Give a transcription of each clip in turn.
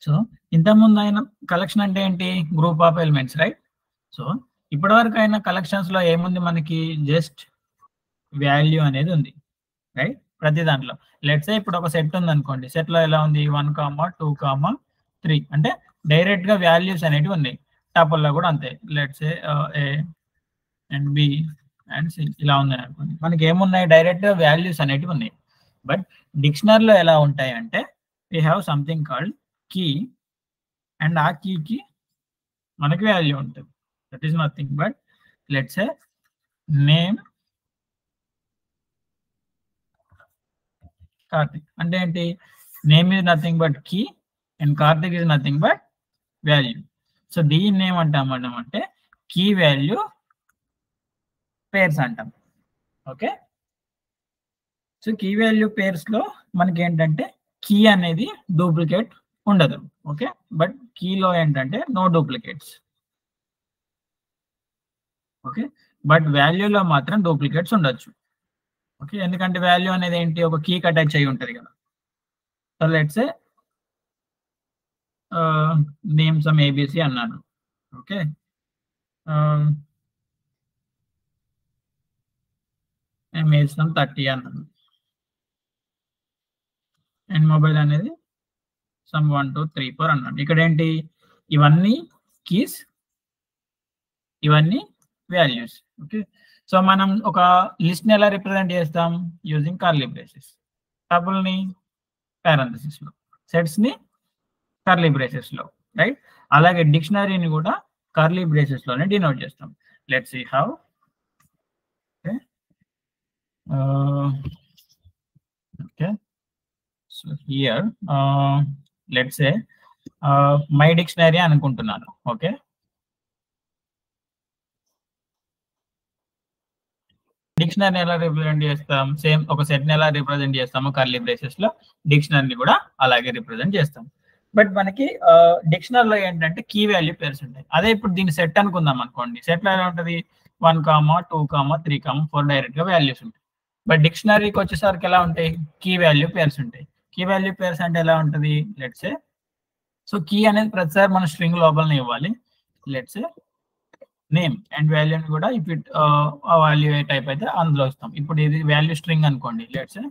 So ఇంతకుముందు అయిన collection అంటే ఏంటి, group of elements, right. So ఇప్పటి వరకు అయిన కలెక్షన్స్ లో ఏముంది మనకి, జస్ట్ వాల్యూ అనేది ఉంది, రైట్. ప్రతి దాంట్లో లెట్స్ ఇప్పుడు ఒక సెట్ ఉంది అనుకోండి, సెట్ లో ఎలా ఉంది 1, 2, 3 అంటే డైరెక్ట్ గా వాల్యూస్ అనేటివి ఉన్నాయి. టపుల్ లో కూడా అంతే, let's A and B and C ఇలా ఉన్నాయి అనుకోండి. మనకి ఏమున్నాయి, డైరెక్ట్ గా వాల్యూస్ అనేటివి ఉన్నాయి. బట్ డిక్షనరీలో ఎలా ఉంటాయి అంటే we have something called key, and ఆ కీకి మనకి వాల్యూ ఉంటుంది. That is nothing but let's a name Karthik. అంటే ఏంటి, name is nothing but key and Karthik is nothing but value. So దీన్ని ఏమంటాం మనం అంటే కీ వాల్యూ పేర్స్ అంటాం. Okay, so key value pairs లో మనకి ఏంటంటే కీ అనేది డూప్లికేట్ ఉండదు. ఓకే, బట్ కీలో ఏంటంటే నో డూప్లికేట్స్. ఓకే, బట్ వాల్యూలో మాత్రం డూప్లికేట్స్ ఉండొచ్చు. ఓకే, ఎందుకంటే వాల్యూ అనేది ఏంటి, ఒక కీకి అటాచ్ అయి ఉంటుంది కదా. So let's name some ABC అన్నాను. ఓకే, ఏజ్ సమ్ 30 అన్నాను. అండ్ మొబైల్ అనేది సమ్ 1, 2, 3, 4 అన్నాను. ఇక్కడ ఏంటి, ఇవన్నీ కీస్, ఇవన్నీ వాల్యూస్. ఓకే, సో మనం ఒక లిస్ట్ ని ఎలా రిప్రజెంట్ చేస్తాం, యూజింగ్ కర్లీ బ్రేసెస్. టపుల్ ని పారెంథసిస్ లో, సెట్స్ ని కర్లీ బ్రేసెస్ లో, రైట్. అలాగే డిక్షనరీని కూడా కర్లీ బ్రేసెస్ లోనే డినోట్ చేస్తాం. Let's see how. Okay, so here let's say my dictionary అనుకుంటున్నాను. ఓకే, డిక్షనరీని ఎలా రిప్రజెంట్ చేస్తాం, సేమ్ ఒక సెట్ ని ఎలా రిప్రజెంట్ చేస్తామో కర్లీ బ్రేసెస్ లో డిక్షనరీని కూడా అలాగే రిప్రజెంట్ చేస్తాం. బట్ మనకి డిక్షనరీలో ఏంటంటే కీ వాల్యూ పేర్స్ ఉంటాయి. అదే ఇప్పుడు దీన్ని సెట్ అనుకుందాం అనుకోండి, సెట్ లో ఎలా ఉంటుంది 1, 2, 3, 4 డైరెక్ట్ గా వాల్యూస్ ఉంటాయి. బట్ డిక్షనరీకి వచ్చేసరికి ఎలా ఉంటాయి, కీ వాల్యూ పేర్స్ ఉంటాయి. కీ వాల్యూ పేర్స్ అంటే ఎలా ఉంటుంది, లెట్స్ సే సో కీ అనేది ప్రతిసారి మనం స్ట్రింగ్ లోపలనే ఇవ్వాలి. లెట్స్ సే నేమ్ అండ్ వాల్యూని కూడా if it value A type అయితే అందులో ఇస్తాం. ఇప్పుడు ఇది వాల్యూ స్ట్రింగ్ అనుకోండి, లెట్స్ సే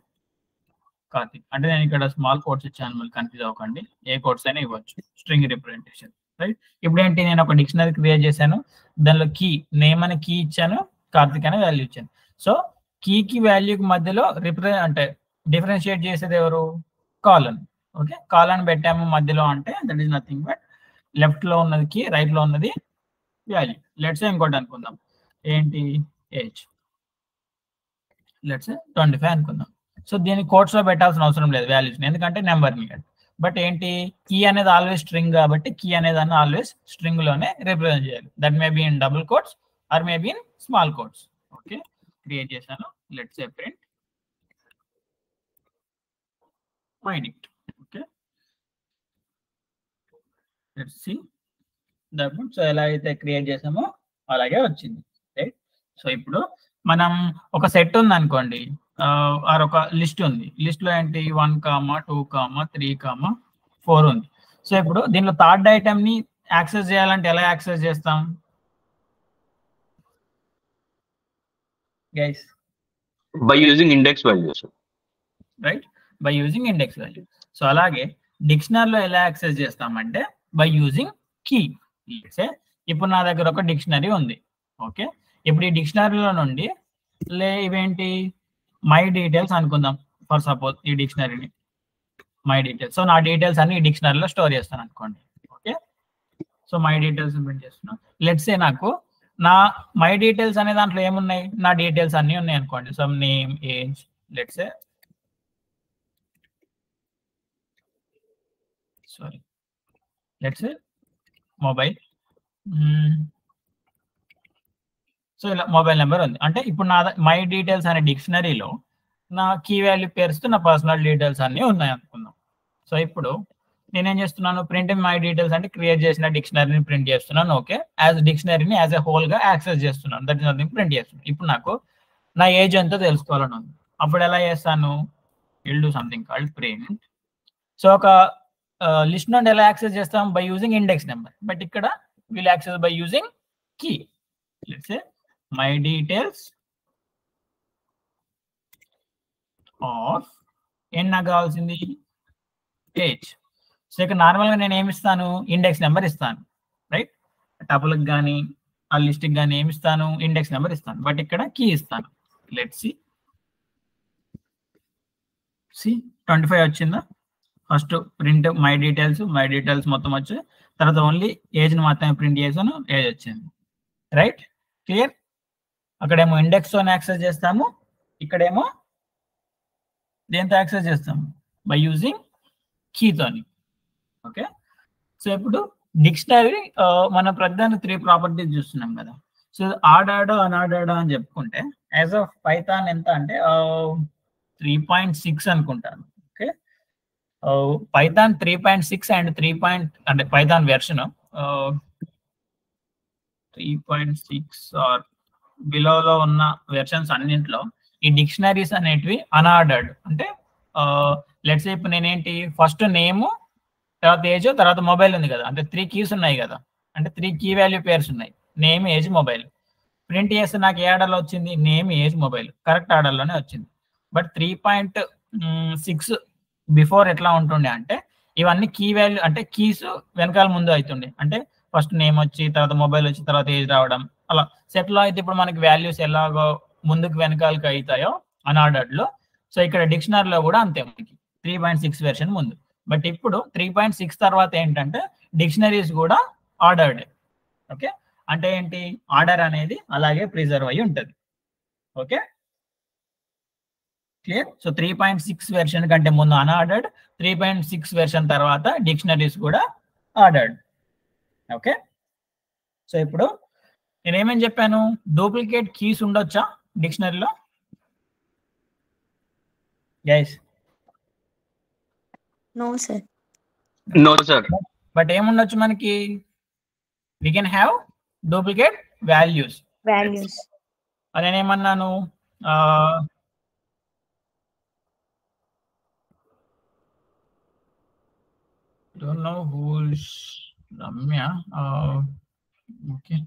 కార్తిక్. అంటే నేను ఇక్కడ స్మాల్ కోడ్స్ ఇచ్చాను, మళ్ళీ కన్ఫ్యూజ్ అవ్వకండి, ఏ కోడ్స్ అయినా ఇవ్వచ్చు, స్ట్రింగ్ రిప్రజెంటేషన్, రైట్. ఇప్పుడు ఏంటి, నేను ఒక డిక్షనరీ క్రియేట్ చేశాను, దానిలో కీ నేమ్ అని కీ ఇచ్చాను, కార్తిక్ అనే వాల్యూ ఇచ్చాను. సో కీకి వాల్యూకి మధ్యలో అంటే డిఫరెన్షియేట్ చేసేది ఎవరు, కాలన్. ఓకే, కాలన్ పెట్టాము మధ్యలో అంటే that is nothing but left లో ఉన్నది కీ, రైట్ లో ఉన్నది వాల్యూ. లెట్స్ ఇంకోటి అనుకుందాం, ఏంటి ఏజ్, లెట్స్ 25 అనుకుందాం. సో దీన్ని కోట్స్ లో పెట్టాల్సిన అవసరం లేదు వాల్యూస్, ఎందుకంటే నెంబర్ ని. బట్ ఏంటి, కీ అనేది ఆల్వేస్ స్ట్రింగ్ కాబట్టి కీ అనేది ఆల్వేస్ స్ట్రింగ్ లోనే రిప్రజెంట్ చేయాలి. That may be in double quotes or may be in small quotes. Okay, create చేశాను, let's say print my dict. Okay, let's see that. So ఎలా అయితే create చేసామో అలాగే వచ్చింది, రైట్. సో ఇప్పుడు మనం ఒక సెట్ ఉంది అనుకోండి, ఆర్ ఒక లిస్ట్ ఉంది, లిస్ట్ లో ఏంటి 1, 2, 3, 4 ఉంది. సో ఇప్పుడు దీనిలో థర్డ్ ఐటమ్ ని యాక్సెస్ చేయాలంటే ఎలా యాక్సెస్ చేస్తాం guys, by using index values, right, by using index value. So అలాగే డిక్షనరీలో ఎలా యాక్సెస్ చేస్తామంటే బై యూజింగ్ కీ. ఇప్పుడు నా దగ్గర ఒక డిక్షనరీ ఉంది. ఓకే, ఇప్పుడు ఈ డిక్షనరీలో నుండి ఇవేంటి మై డీటెయిల్స్ అనుకుందాం ఫర్ సపోజ్, ఈ డిక్షనరీని మై డీటెయిల్స్. సో నా డీటెయిల్స్ అన్ని ఈ డిక్షనరీలో స్టోర్ చేస్తాను అనుకోండి. Okay, so my details print చేస్తున్నాం. లెట్స్ సే నాకు నా మై డీటెయిల్స్ అనే దాంట్లో ఏమున్నాయి, నా డీటెయిల్స్ అన్ని ఉన్నాయి అనుకోండి. So name, age, let's say let's say mobile. So ఇలా మొబైల్ నెంబర్ ఉంది. అంటే ఇప్పుడు నా మై డీటెయిల్స్ అనే డిక్షనరీలో నా కీ వాల్యూ పేరుస్తూ నా పర్సనల్ డీటెయిల్స్ అన్ని ఉన్నాయి అనుకుందాం. సో ఇప్పుడు నేనేం చేస్తున్నాను, ప్రింట్ మై డీటెయిల్స్ అంటే క్రియేట్ చేసిన డిక్షనరీని ప్రింట్ చేస్తున్నాను. ఓకే, యాజ్ డిక్షనరీని యాజ్ ఎ హోల్ గా యాక్సెస్ చేస్తున్నాను, దట్ ఇస్ నథింగ్, ప్రింట్ చేస్తున్నాను. ఇప్పుడు నాకు నా ఏజ్ ఎంతో తెలుసుకోవాలని ఉంది. అప్పుడు ఎలా చేస్తాను, will do something called print. So ఒక లిస్ట్ నుండి ఎలా యాక్సెస్ చేస్తాం? By using index number. But ఇక్కడ will access by using key. Let's say my details of ఏం నాకు కావాల్సింది? ఏజ్. సో ఇక్కడ నార్మల్గా నేను ఏమి ఇస్తాను? ఇండెక్స్ నెంబర్ ఇస్తాను, రైట్? టపుల్కి కానీ ఆ లిస్ట్కి కానీ ఏమి ఇస్తాను? ఇండెక్స్ నెంబర్ ఇస్తాను. బట్ ఇక్కడ కీ ఇస్తాను. లెట్స్ సి 25 వచ్చిందా? ఫస్ట్ ప్రింట్ మై డీటెయిల్స్ మొత్తం వచ్చి తర్వాత ఓన్లీ ఏజ్ని మాత్రమే ప్రింట్ చేసాను, ఏజ్ వచ్చింది, రైట్? క్లియర్? అక్కడేమో ఇండెక్స్తో యాక్సెస్ చేస్తాము, ఇక్కడేమో దేంతో యాక్సెస్ చేస్తాము? బై యూజింగ్ కీతోని. ఓకే, సో ఇప్పుడు డిక్షనరీ మన ప్రధాన 3 ప్రాపర్టీస్ చూస్తున్నాం కదా. సో ఆర్డర్డ్ అన్ఆర్డర్డ్ అని చెప్పుకుంటే యాజ్ ఆఫ్ పైథాన్ ఎంత అంటే 3.6 అనుకుంటాను. ఓకే, పైథాన్ 3.6 అండ్ 3 అంటే పైథాన్ వెర్షన్ 3.6 ఆర్ బిలోలో ఉన్న వెర్షన్స్ అన్నింటిలో ఈ డిక్షనరీస్ అనేటివి అన్ఆర్డర్డ్. అంటే లెట్స్ సే ఇప్పుడు నేనేంటి, ఫస్ట్ నేము, తర్వాత ఏజ్, తర్వాత మొబైల్ ఉంది కదా. అంటే 3 కీస్ ఉన్నాయి కదా, అంటే 3 కీ వాల్యూ పేర్స్ ఉన్నాయి, నేమ్, ఏజ్, మొబైల్. ప్రింట్ చేస్తే నాకు ఏ ఆర్డర్లో వచ్చింది? నేమ్, ఏజ్, మొబైల్ కరెక్ట్ ఆర్డర్లోనే వచ్చింది. బట్ 3.6 బిఫోర్ ఎట్లా ఉంటుండే అంటే ఇవన్నీ కీ వాల్యూ, అంటే కీస్ వెనకాల ముందు అవుతుండే. అంటే ఫస్ట్ నేమ్ వచ్చి తర్వాత మొబైల్ వచ్చి తర్వాత ఏజ్ రావడం అలా. సెట్లో అయితే ఇప్పుడు మనకి వాల్యూస్ ఎలాగో ముందుకు వెనకాలకి అవుతాయో అన్ఆర్డర్డ్లో, సో ఇక్కడ డిక్షనరీలో కూడా అంతే, మనకి 3.6 వెర్షన్ ముందు. బట్ ఇప్పుడు 3.6 తర్వాత ఏంటంటే డిక్షనరీస్ కూడా ఆర్డర్డ్. ఓకే, అంటే ఏంటి? ఆర్డర్ అనేది అలాగే ప్రిజర్వ్ అయ్యి ఉంటుంది. Okay, clear? సో 3.6 వెర్షన్ కంటే ముందు అన్ఆర్డర్డ్, 3.6 వెర్షన్ తర్వాత డిక్షనరీస్ కూడా ఆర్డర్డ్. ఓకే, సో ఇప్పుడు నేనేమని చెప్పాను? డూప్లికేట్ కీస్ ఉండొచ్చా డిక్షనరీలో? Guys, No, sir. No, sir. But ఏముండొచ్చు మనకి? we can have duplicate values. అది నేనేమన్నాను? don't know who's Ramya. Okay,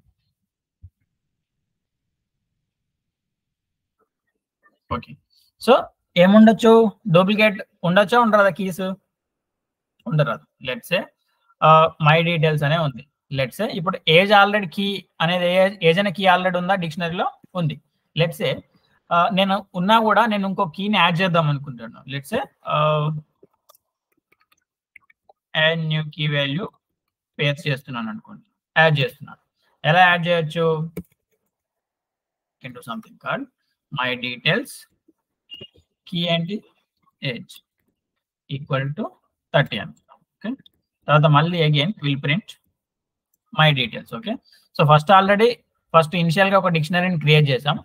so ఏముండొచ్చు? డూప్లికేట్ ఉండొచ్చా ఉండరాదా? కీస్ ఉండరాదు. లెట్స్ సే మై డీటెయిల్స్ అనే ఉంది. లెట్స్ సే ఇప్పుడు ఏజ్ ఆల్రెడీ కీ అనేది, ఏజ్ అనే కీ ఆల్రెడీ ఉందా? డిక్షనరీలో ఉంది. లెట్స్ సే నేను ఉన్నా కూడా నేను ఇంకో కీని యాడ్ చేద్దాం అనుకుంటున్నాను. Let's say add new key value paste చేస్తున్నాను అనుకోండి, యాడ్ చేస్తున్నాను. ఎలా యాడ్ చేయొచ్చు? Can do something called my details key ఏంటి? ఏజ్ ఈక్వల్ టు 30 అని. ఓకే, తర్వాత మళ్ళీ again will print my details. Okay, so first ఇనిషియల్గా ఒక డిక్షనరీని క్రియేట్ చేసాం,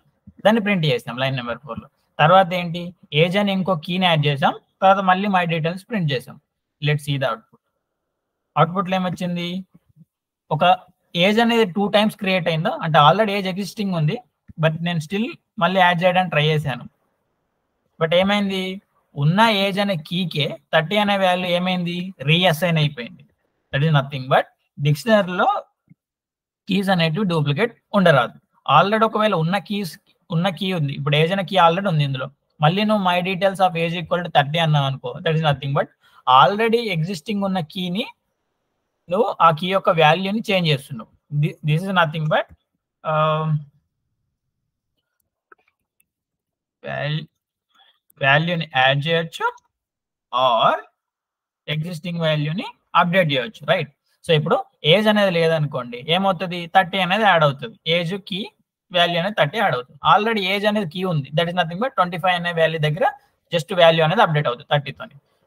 దాన్ని ప్రింట్ చేసాం లైన్ నెంబర్ 4లో. తర్వాత ఏంటి? ఏజ్ అని ఇంకో కీని యాడ్ చేసాం, తర్వాత మళ్ళీ మై డీటెయిల్స్ ప్రింట్ చేసాం. లెట్స్ సీ ద అవుట్పుట్లో ఏమొచ్చింది? ఒక ఏజ్ అనేది 2 times క్రియేట్ అయిందా? అంటే ఆల్రెడీ ఏజ్ ఎగ్జిస్టింగ్ ఉంది, బట్ నేను స్టిల్ మళ్ళీ యాడ్ చేయడానికి ట్రై చేశాను. బట్ ఏమైంది? ఉన్న ఏజ్ అనే కీకే 30 అనే వాల్యూ ఏమైంది? రీఅసైన్ అయిపోయింది. దట్ ఈస్ నథింగ్ బట్ డిక్షనరీలో కీస్ అనేటివి డూప్లికేట్ ఉండరాదు. ఆల్రెడీ ఒకవేళ ఉన్న కీ ఉంది, ఇప్పుడు ఏజ్ అనే కీ ఆల్రెడీ ఉంది ఇందులో, మళ్ళీ నువ్వు my details of age equal to 30 అన్నావు అనుకో, that is nothing but already existing ఉన్న కీని నువ్వు ఆ కీ యొక్క వాల్యూని చేంజ్ చేస్తున్నావు. దిస్ ఇస్ నథింగ్ బట్ వాల్యూని యాడ్ చేయొచ్చు ఆర్ ఎగ్జిస్టింగ్ వాల్యూని అప్డేట్ చేయొచ్చు, రైట్? సో ఇప్పుడు ఏజ్ అనేది లేదనుకోండి, ఏమవుతుంది? 30 అనేది యాడ్ అవుతుంది. ఏజ్ కీ వాల్యూ అనేది 30 యాడ్ అవుతుంది. ఆల్రెడీ ఏజ్ అనేది కీ ఉంది, దట్ ఈస్ నథింగ్ బట్ 25 అనే వాల్యూ దగ్గర జస్ట్ వాల్యూ అనేది అప్డేట్ అవుతుంది 30తో.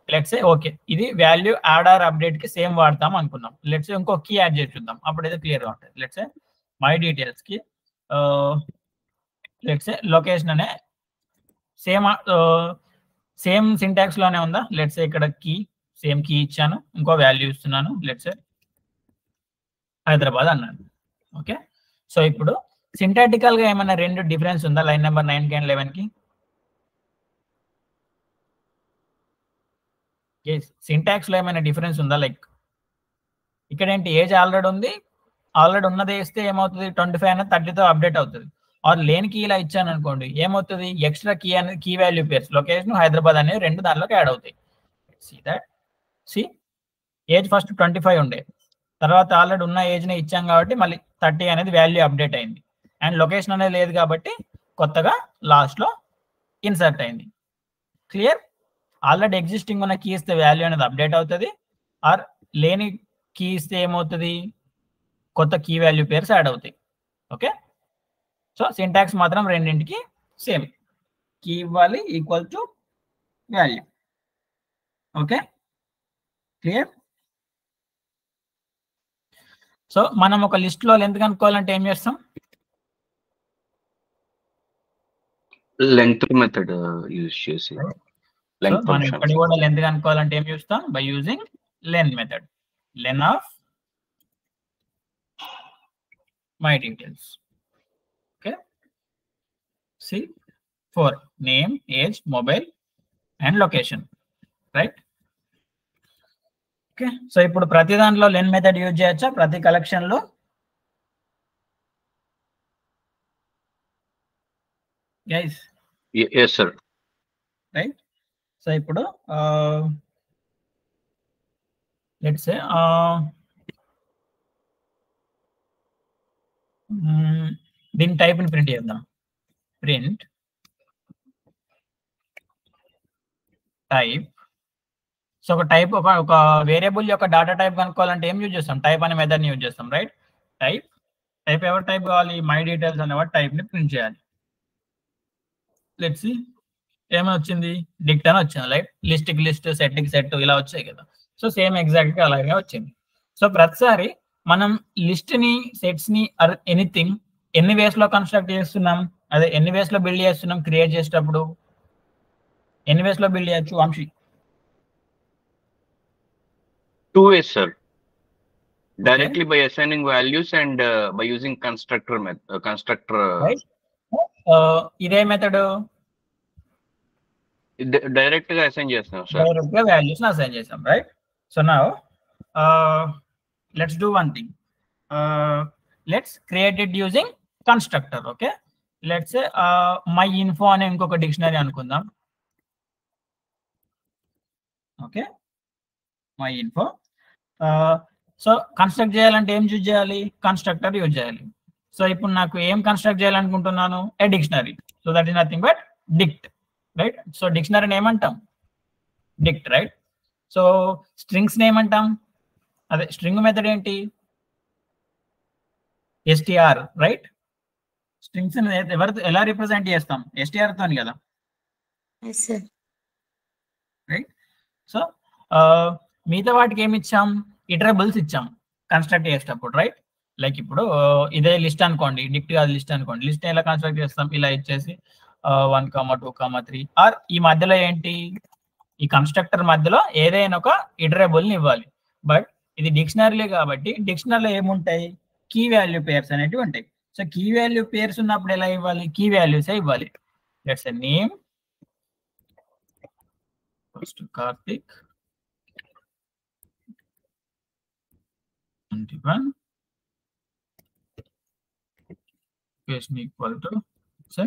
లెట్స్ సే ఓకే, ఇది వాల్యూ యాడ్ ఆర్ అప్డేట్ కి సేమ్ వాడతాం అనుకున్నాం. లెట్స్ సే ఇంకో కీ యాడ్ చేసి చూద్దాం, అప్పుడైతే క్లియర్ గా ఉంటుంది. లెట్స్ సే మై డీటెయిల్స్ కి లెట్స్ సే లొకేషన్ అనే సేమ్ సింటాక్స్ లోనే ఉందా? లెట్స్ సే ఇక్కడ కీ సేమ్ కీ ఇచ్చాను, ఇంకో వాల్యూ ఇస్తున్నాను. లెట్స్ సే హైదరాబాద్ అన్నాను. ఓకే, సో ఇప్పుడు సింటాటికల్ గా ఏమైనా 2 డిఫరెన్స్ ఉందా లైన్ నెంబర్ 9 కి అండ్ 11 కి? సింటాక్స్ లో ఏమైనా డిఫరెన్స్ ఉందా? లైక్ ఇక్కడ ఏంటి ఏజ్ ఆల్రెడీ ఉంది, ఆల్రెడీ ఉన్నది వేస్తే ఏమవుతుంది 25 అనేది 30తో అప్డేట్ అవుతుంది. ఆర్ లేని కీ ఇలా ఇచ్చాను అనుకోండి, ఏమవుతుంది ఎక్స్ట్రా కీ అనేది key value pairs location Hyderabad అనేవి 2 దానిలోకి యాడ్ అవుతాయి. సి ఏజ్ ఫస్ట్ 25 ఉండే, తర్వాత ఆల్రెడీ ఉన్న ఏజ్ ని ఇచ్చాం కాబట్టి మళ్ళీ 30 అనేది వాల్యూ అప్డేట్ అయింది. అండ్ లొకేషన్ అనేది లేదు కాబట్టి కొత్తగా లాస్ట్ లో ఇన్సర్ట్ అయింది. క్లియర్? ఆల్రెడీ ఎగ్జిస్టింగ్ ఉన్న కీ ఇస్తే వాల్యూ అనేది అప్డేట్ అవుతుంది, ఆర్ లేని కీ ఇస్తే ఏమవుతుంది కొత్త కీ వాల్యూ పేర్స్ యాడ్ అవుతాయి. ఓకే, సో సింటాక్స్ మాత్రం రెండింటికి సేమ్, కీ ఇవ్వాలి equal to value. Okay, clear? So మనం ఒక లిస్ట్ లో లెంత్ కనుక్కోవాలంటే ఏం చేస్తాం? లెంత్ మెథడ్ యూజ్ చేసి మనం ఇప్పటి కూడా లెంత్ కనుక్కోవాలంటే ఏం చూస్తాం? By using len method. Len of my details. Okay, see for name, age, mobile and location, right? Okay, so ఇప్పుడు ప్రతి దాంట్లో లెన్ మెథడ్ యూజ్ చేయొచ్చా? ప్రతి కలెక్షన్ లో? Guys yes sir, right. So ఇప్పుడు లెట్స్ సే దీని టైప్ ని ప్రింట్ చేద్దాం. Print type. సో ఒక టైప్ ఒక వేరియబుల్ యొక్క డాటా టైప్ కనుక్కోవాలంటే ఏం యూజ్ చేస్తాం? టైప్ అనే మెథడ్ ని యూజ్ చేస్తాం, రైట్? టైప్ ఎవరి టైప్ కావాలి? మై డీటెయిల్స్ అనేవాడు టైప్ ని ప్రింట్ చేయాలి. లెట్స్ సీ ఏమైనా వచ్చింది, డిక్ట్ అని వచ్చింది, లైక్ లిస్ట్ కి లిస్ట్, సెట్ కి సెట్ ఇలా వచ్చాయి కదా. సో సేమ్ ఎగ్జాక్ట్ గా అలాగే వచ్చింది. సో ప్రతిసారి మనం లిస్ట్ ని, సెట్స్ ని, ఎనీథింగ్ ఎన్ని వేస్ లో కన్స్ట్రక్ట్ చేస్తున్నాం, అదే ఎన్ని వేస్ లో బిల్డ్ చేస్తున్నాం క్రియేట్ చేసేటప్పుడు? ఎన్ని వేస్ లో బిల్డ్ చేయొచ్చు Vamsi? 2 ways sir, directly by assigning values and by using constructor right. ఇదే మెథడ్ డైరెక్ట్ గా అసైన్ చేస్తాం సార్. డైరెక్ట్ గా వాల్యూస్ ని అసైన్ చేస్తాం, right? So now let's do one thing. Let's create it using constructor. Okay, let's my info అనే ఇంకొక dictionary అనుకుందాం. Okay, my info. So construct చేయాలంటే ఏం యూజ్ చేయాలి? కన్స్ట్రక్టర్ యూజ్ చేయాలి. సో ఇప్పుడు నాకు ఏం కన్స్ట్రక్ట్ చేయాలనుకుంటున్నాను? A dictionary. So that is nothing but dict, right? So డిక్షనరీని ఏమంటాం? Dict, right? సో స్ట్రింగ్స్ ఏమంటాం? అదే స్ట్రింగ్ మెథడ్ ఏంటి? str, right? స్ట్రింగ్స్ ఎలా రిప్రజెంట్ చేస్తాం? str తోని కదా, రైట్? సో మిగతా వాటికి ఏమి ఇచ్చాం? ఇటరబుల్స్ ఇచ్చాం కన్స్ట్రక్ట్ చేసేటప్పుడు, రైట్? లైక్ ఇప్పుడు ఇదే లిస్ట్ అనుకోండి, డిక్ట్ కాదు లిస్ట్ అనుకోండి. లిస్ట్ ఎలా కన్స్ట్రక్ట్ చేస్తాం? ఇలా ఇచ్చేసి 1, 2, 3 ఆర్ ఈ మధ్యలో ఏంటి, ఈ కన్స్ట్రక్టర్ మధ్యలో ఏదైనా ఒక ఇటరబుల్ ని ఇవ్వాలి. బట్ ఇది డిక్షనరీలే కాబట్టి డిక్షనరీలో ఏముంటాయి? కీ వాల్యూ పేర్స్ అనేటివి ఉంటాయి. సో కీ వాల్యూ పేర్స్ ఉన్నప్పుడు ఎలా ఇవ్వాలి? కీ వాల్యూసే ఇవ్వాలి. Let's say name first Karthik 21 location equal to say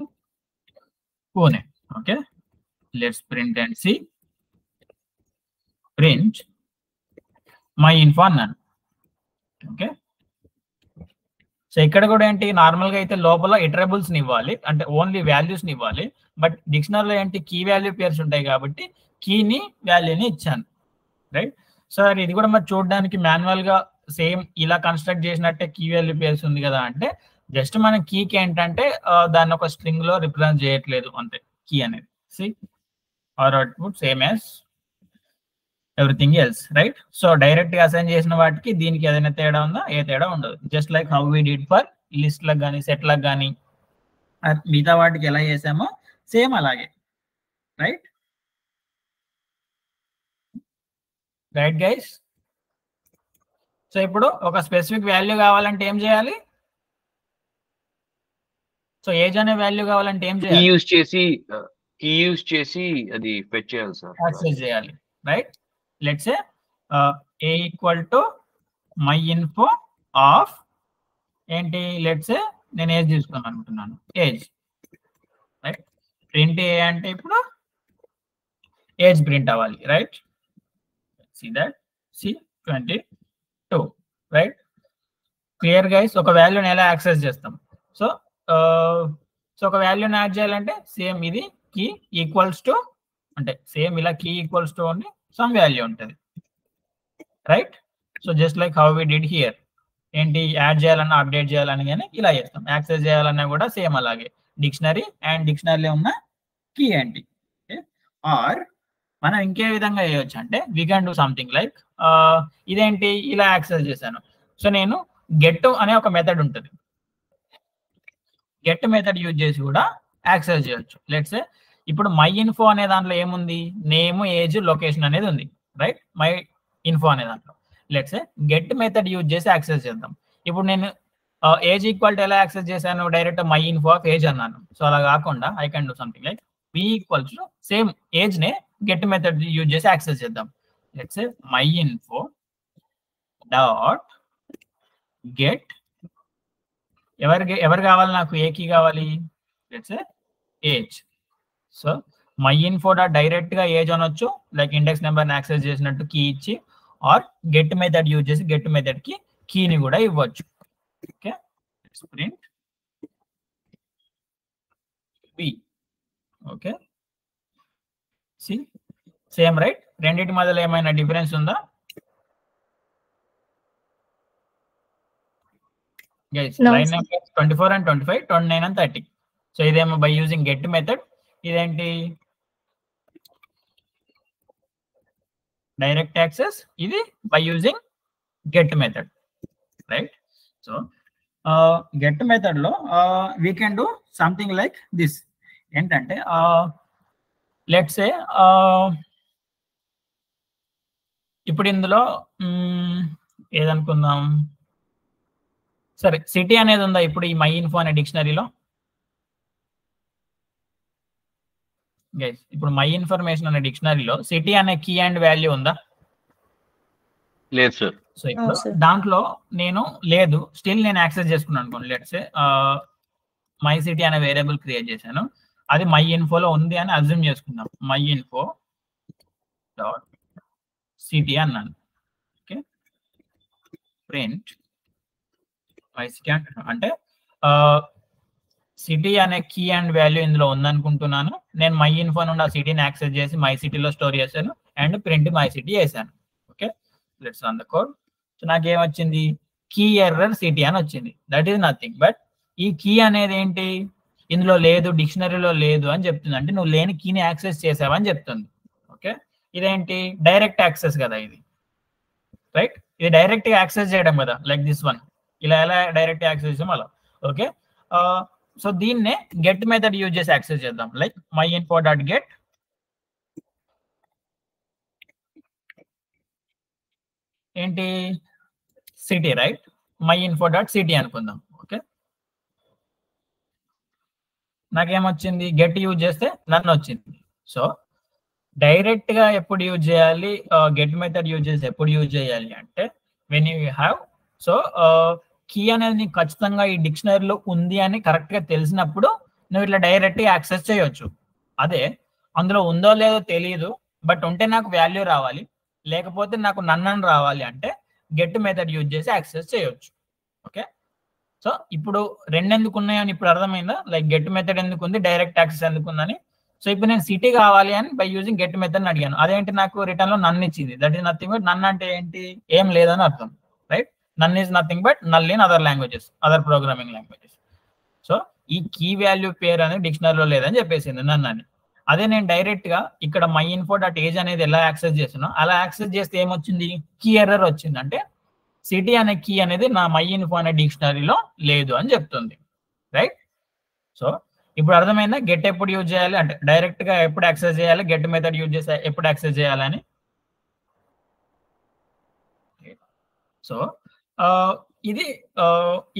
Pune. Okay, let's print and see. Print my info none. Okay, so ఇక్కడ కూడా ఏంటి, నార్మల్ గా అయితే లోపల ఇటరబుల్స్ ని ఇవ్వాలి, అంటే ఓన్లీ వాల్యూస్ ని ఇవ్వాలి. బట్ డిక్షనరీలో ఏంటి, కీ వాల్యూ పేర్స్ ఉంటాయి కాబట్టి కీని వాల్యూని ఇచ్చాను, రైట్? సో ఇది కూడా మరి చూడడానికి మాన్యువల్ గా సేమ్ ఇలా కన్స్ట్రక్ట్ చేసినట్టే కీ వాల్యూ పేర్స్ ఉంది కదా అంటే, జస్ట్ మన కీకి ఏంటంటే దాన్ని ఒక స్ట్రింగ్ లో రిప్రజెంట్ చేయట్లేదు అంతే కీ అనేది. See or output same as everything else, right? So direct గా అసైన్ చేసిన వాటికి దీనికి ఏదైనా తేడా ఉందా? ఏ తేడా ఉండదు. Just like how we did for list లకు కానీ సెట్ లకు కానీ మిగతా వాటికి ఎలా చేసామో సేమ్ అలాగే, రైట్? Right guys? సో ఇప్పుడు ఒక స్పెసిఫిక్ వాల్యూ కావాలంటే ఏం చేయాలి? సో ఏజ్ అనే వాల్యూ కావాలంటే ఏం చేయాలి? కీ యూజ్ చేసి అది ఫెచ్ చేయాలి సార్, యాక్సెస్ చేయాలి, right? Let's a equal to my info of ఏంటి, లెట్స్ నేను ఏజ్ తీసుకుందాం అనుకుంటున్నాను, ఏజ్, రైట్. ప్రింట్ ఏ అంటే ఇప్పుడు ఏజ్ ప్రింట్ అవ్వాలి, right. See that C22, right. Clear guys? ఒక వాల్యూని ఎలా యాక్సెస్ చేస్తాం? సో ఒక వాల్యూని యాడ్ చేయాలంటే సేమ్ ఇది కీ ఈక్వల్స్ టు, అంటే సేమ్ ఇలా కీ ఈక్వల్స్ టు అని సమ్ వాల్యూ ఉంటుంది, right. So just like how we did here, ఏంటి యాడ్ చేయాలన్నా అప్డేట్ చేయాలని కానీ ఇలా చేస్తాం. యాక్సెస్ చేయాలన్నా కూడా సేమ్ అలాగే డిక్షనరీ అండ్ డిక్షనరీలో ఉన్న కీ ఏంటి. ఆర్ మనం ఇంకే విధంగా చేయొచ్చు అంటే we can do something like, ఇదేంటి ఇలా యాక్సెస్ చేశాను, సో నేను గెట్ అనే ఒక మెథడ్ ఉంటుంది, గెట్ మెథడ్ యూజ్ చేసి కూడా యాక్సెస్ చేయొచ్చు. లెట్స్ ఇప్పుడు మై ఇన్ఫో అనే దాంట్లో ఏముంది, నేమ్, ఏజ్, లొకేషన్ అనేది ఉంది, రైట్. మై ఇన్ఫో అనే దాంట్లో లెట్స్ గెట్ మెథడ్ యూజ్ చేసి యాక్సెస్ చేద్దాం. ఇప్పుడు నేను ఏజ్ ఈక్వల్ టు ఎలా యాక్సెస్ చేశాను, direct my info of age అన్నాను. సో అలా కాకుండా I can do something like v equals to same age నే గెట్ మెథడ్ యూజ్ చేసి యాక్సెస్ చేద్దాం. Let's my info dot get, ఎవరు కావాలి నాకు, ఏ కీ కావాలి, let's age. So my info dot direct గా ఏజ్ అనొచ్చు, లైక్ ఇండెక్స్ నెంబర్ ని యాక్సెస్ చేసినట్టు కీ ఇచ్చి, ఆర్ గెట్ మెథడ్ యూజ్ చేసి గెట్ మెథడ్ కి కీని కూడా ఇవ్వచ్చు. Okay, print B. Okay, see same, right. రెండింటి మధ్యలో ఏమైనా డిఫరెన్స్ ఉందా guys? Line number 24 and 25, 29 and 30. So ఇదేమో బై యూజింగ్ గెట్ మెథడ్, ఇదేంటి డైరెక్ట్ యాక్సెస్, ఇది by using get method, right. So get method లో we can do something like this. ఏంటంటే let's say ఇప్పుడు ఇందులో ఏదనుకుందాం, సరే సిటీ అనేది ఉందా ఇప్పుడు ఈ మై ఇన్ఫో అనే డిక్షనరీలో గైస్? ఇప్పుడు మై ఇన్ఫర్మేషన్ అనే డిక్షనరీలో సిటీ అనే కీ అండ్ వాల్యూ ఉందా? లేదు సార్. సో ఇప్పుడు దాంట్లో నేను లేదు, స్టిల్ నేను యాక్సెస్ చేసుకున్నాను అనుకోండి. లెట్స్ మై సిటీ అనే వేరియబుల్ క్రియేట్ చేశాను, అది మై ఇన్ఫోలో ఉంది అని అజ్యూమ్ చేసుకుందాం. మై ఇన్ఫో డాట్ సిటీ అన్నాను. ఓకే, ప్రింట్ మై సిటీ అంటే సిటీ అనే కీ అండ్ వాల్యూ ఇందులో ఉందనుకుంటున్నాను. నేను మై ఇన్ఫో నుండి ఆ సిటీని యాక్సెస్ చేసి మై సిటీలో స్టోర్ చేశాను అండ్ ప్రింట్ మై సిటీ చేశాను. Okay, let's run the code. So నాకేమొచ్చింది, కీ ఎర్రర్ సిటీ అని వచ్చింది. దట్ ఈస్ నథింగ్ బట్ ఈ కీ అనేది ఏంటి, ఇందులో లేదు, డిక్షనరీలో లేదు అని చెప్తుంది. అంటే నువ్వు లేని కీని యాక్సెస్ చేసావని చెప్తుంది. ఓకే, ఇదేంటి డైరెక్ట్ యాక్సెస్ కదా ఇది, రైట్. ఇది డైరెక్ట్ గా యాక్సెస్ చేయడం కదా, లైక్ దిస్ వన్. ఇలా ఎలా డైరెక్ట్ యాక్సెస్ చేసాం అలా. ఓకే, సో దీన్నే గెట్ మెథడ్ యూజ్ చేసి యాక్సెస్ చేద్దాం. Like my info dot get ఏంటి city, right. My info dot city అనుకుందాం. ఓకే, నాకేమొచ్చింది, గెట్ యూజ్ చేస్తే నన్ను వచ్చింది. సో డైరెక్ట్ గా ఎప్పుడు యూజ్ చేయాలి, గెట్ మెథడ్ యూజ్ చేసి ఎప్పుడు యూజ్ చేయాలి అంటే when you have, so key అనేది నీకు ఖచ్చితంగా ఈ డిక్షనరీలో ఉంది అని కరెక్ట్ గా తెలిసినప్పుడు నువ్వు ఇట్లా డైరెక్ట్ గా యాక్సెస్ చేయొచ్చు. అదే అందులో ఉందో లేదో తెలియదు బట్ ఉంటే నాకు వాల్యూ రావాలి, లేకపోతే నాకు నన్ను రావాలి అంటే గెట్ మెథడ్ యూజ్ చేసి యాక్సెస్ చేయొచ్చు. ఓకే, సో ఇప్పుడు రెండు ఎందుకు ఉన్నాయని ఇప్పుడు అర్థమైందా, లైక్ గెట్ మెథడ్ ఎందుకు ఉంది, డైరెక్ట్ యాక్సెస్ ఎందుకు ఉందని. సో ఇప్పుడు నేను సిటీ కావాలి అని బై యూజింగ్ గెట్ మెథడ్ అడిగాను, అదేంటి నాకు రిటర్న్ లో నన్ను ఇచ్చింది. దట్ ఈస్ నథింగ్ బట్, నన్ను అంటే ఏంటి, ఏం లేదని అర్థం, right. None is nothing but null in other languages, other programming languages. So ఈ కీ వాల్యూ పేరు అనేది డిక్షనరీలో లేదని చెప్పేసింది నన్ను అని. అదే నేను డైరెక్ట్ గా ఇక్కడ మై ఇన్ఫో డాట్ ఏజ్ అనేది ఎలా యాక్సెస్ చేస్తున్నా, అలా యాక్సెస్ చేస్తే ఏమొచ్చింది, కీ ఎర్రర్ వచ్చింది. అంటే సిటీ అనే కీ అనేది నా మై ఇన్ఫో అనే డిక్షనరీలో లేదు అని చెప్తుంది, రైట్. సో ఇప్పుడు అర్థమైందా గెట్ ఎప్పుడు యూజ్ చేయాలి, అంటే డైరెక్ట్ గా ఎప్పుడు యాక్సెస్ చేయాలి, గెట్ మెథడ్ యూజ్ చేసి ఎప్పుడు యాక్సెస్ చేయాలని. సో ఇది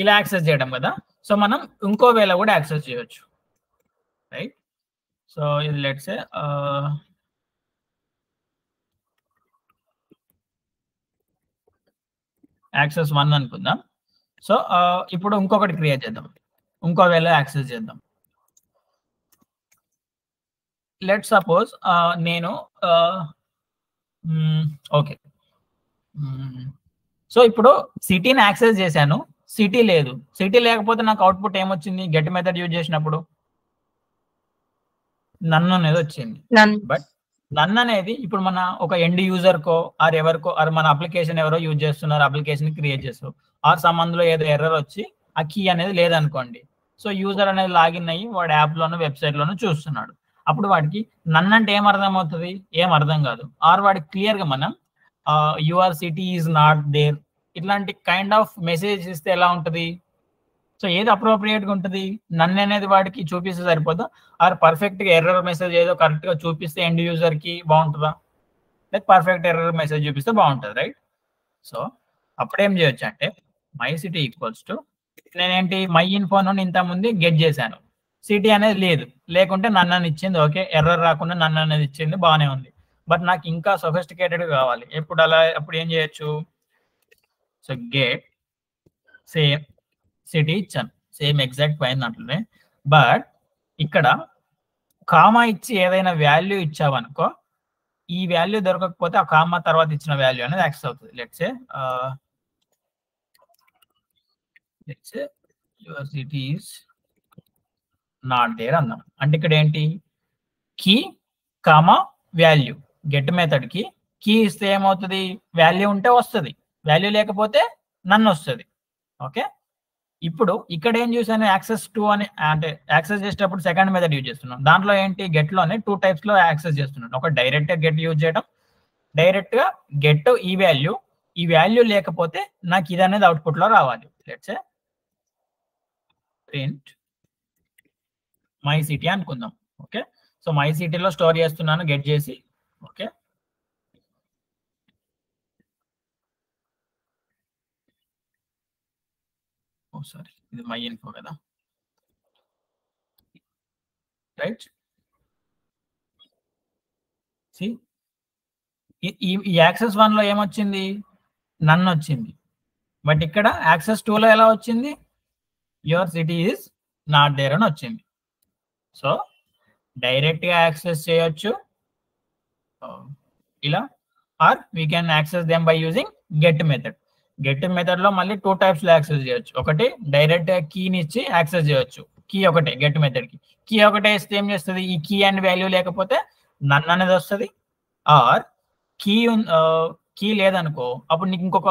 ఇలా యాక్సెస్ చేయడం కదా. సో మనం ఇంకో వేళ కూడా యాక్సెస్ చేయొచ్చు, రైట్. సో ఇది లెట్స్ సే యాక్సెస్ 1 అనుకుందాం. సో ఇప్పుడు ఇంకొకటి క్రియేట్ చేద్దాం, ఇంకో వేలో యాక్సెస్ చేద్దాం. లెట్ సపోజ్ నేను ఓకే, సో ఇప్పుడు సిటీని యాక్సెస్ చేశాను, సిటీ లేదు. సిటీ లేకపోతే నాకు అవుట్పుట్ ఏమొచ్చింది? గెట్ మెథడ్ యూజ్ చేసినప్పుడు నన్ అనేది వచ్చింది. బట్ నన్ అనేది ఇప్పుడు మన ఒక ఎండ్ యూజర్ కో ఆర్ ఎవరికో ఆర్ మన అప్లికేషన్ ఎవరో యూజ్ చేస్తున్నారు, అప్లికేషన్ క్రియేట్ చేస్తారు, ఆర్ సంబంధంలో ఏదో ఎర్రర్ వచ్చి ఆ కీ అనేది లేదనుకోండి. సో యూజర్ అనేది లాగిన్ అయ్యి వాడు యాప్లోనూ వెబ్సైట్లోనూ చూస్తున్నాడు. అప్పుడు వాడికి నన్ అంటే ఏం అర్థం అవుతుంది? ఏం అర్థం కాదు. ఆర్ వాడికి క్లియర్గా మనం your city is not there ఇట్లాంటి కైండ్ ఆఫ్ మెసేజ్ ఇస్తే ఎలా ఉంటుంది? సో ఏది అప్రోప్రియేట్గా ఉంటుంది? నన్ను అనేది వాడికి చూపిస్తే సరిపోదా, ఆర్ పర్ఫెక్ట్గా ఎర్రర్ మెసేజ్ ఏదో కరెక్ట్గా చూపిస్తే ఎండ్ యూజర్కి బాగుంటుందా, లేక పర్ఫెక్ట్ ఎర్రర్ మెసేజ్ చూపిస్తే బాగుంటుంది, రైట్? సో అప్పుడేం చేయొచ్చు అంటే మై సిటీ ఈక్వల్స్ టు, నేనేంటి మై ఇన్ఫో నుండి ఇంతకుముందు గెట్ చేశాను, సిటీ అనేది లేదు, లేకుంటే నన్ను అని ఇచ్చింది, ఓకే, ఎర్రర్ రాకుండా నన్ను అనేది ఇచ్చింది, బాగానే ఉంది. బట్ నాకు ఇంకా సొఫిస్టికేటెడ్ కావాలి. ఎప్పుడు అలా అప్పుడు ఏం చేయొచ్చు? సో గెట్ సేమ్ సిటీ ఇచ్చాను, సేమ్ ఎగ్జాక్ట్ పైన దాంట్లోనే. బట్ ఇక్కడ కామా ఇచ్చి ఏదైనా వాల్యూ ఇచ్చావనుకో, ఈ వాల్యూ దొరకకపోతే ఆ కామా తర్వాత ఇచ్చిన వాల్యూ అనేది యాక్సెస్ అవుతుంది. Let's say your city is not there అన్నాం. అంటే ఇక్కడ ఏంటి? Key comma value. Get method కి కీ ఇస్తే ఏమవుతుంది? వాల్యూ ఉంటే వస్తుంది, వాల్యూ లేకపోతే నన్ను వస్తుంది. ఓకే, ఇప్పుడు ఇక్కడ ఏం చూసాను? యాక్సెస్ 2 అని, అంటే యాక్సెస్ చేసేటప్పుడు సెకండ్ మెథడ్ యూజ్ చేస్తున్నాం. దాంట్లో ఏంటి? గెట్ లోనే 2 టైప్స్ లో యాక్సెస్ చేస్తున్నాను. ఒక డైరెక్ట్ గా గెట్ యూజ్ చేయడం, డైరెక్ట్ గా గెట్ ఈ వాల్యూ లేకపోతే నాకు ఇది అనేది అవుట్పుట్ లో రావాలి. Let's say print my city అనుకుందాం. ఓకే, సో మై సిటీలో స్టోర్ చేస్తున్నాను గెట్ చేసి. ఓకే, సారీ, ఇది మై ఇన్ఫో కదా, రైట్? ఈ యాక్సెస్ 1 లో ఏమొచ్చింది? నన్ను వచ్చింది. బట్ ఇక్కడ యాక్సెస్ 2 లో ఎలా వచ్చింది? Your city is not there అని వచ్చింది. సో డైరెక్ట్ గా యాక్సెస్ చేయొచ్చు ఇలా, or we can access them by using get method. Get method లో మళ్ళీ 2 టైప్స్ లో యాక్సెస్ చేయొచ్చు. ఒకటి డైరెక్ట్ గా కీని ఇచ్చి యాక్సెస్ చేయొచ్చు. కీ ఒకటే, గెట్ మెథడ్ కి కీ ఒకటే ఇస్తే ఏం చేస్తుంది? ఈ కీ అండ్ వాల్యూ లేకపోతే నన్ను అనేది వస్తుంది. ఆర్ కీ లేదనుకో, అప్పుడు నీకు ఇంకొక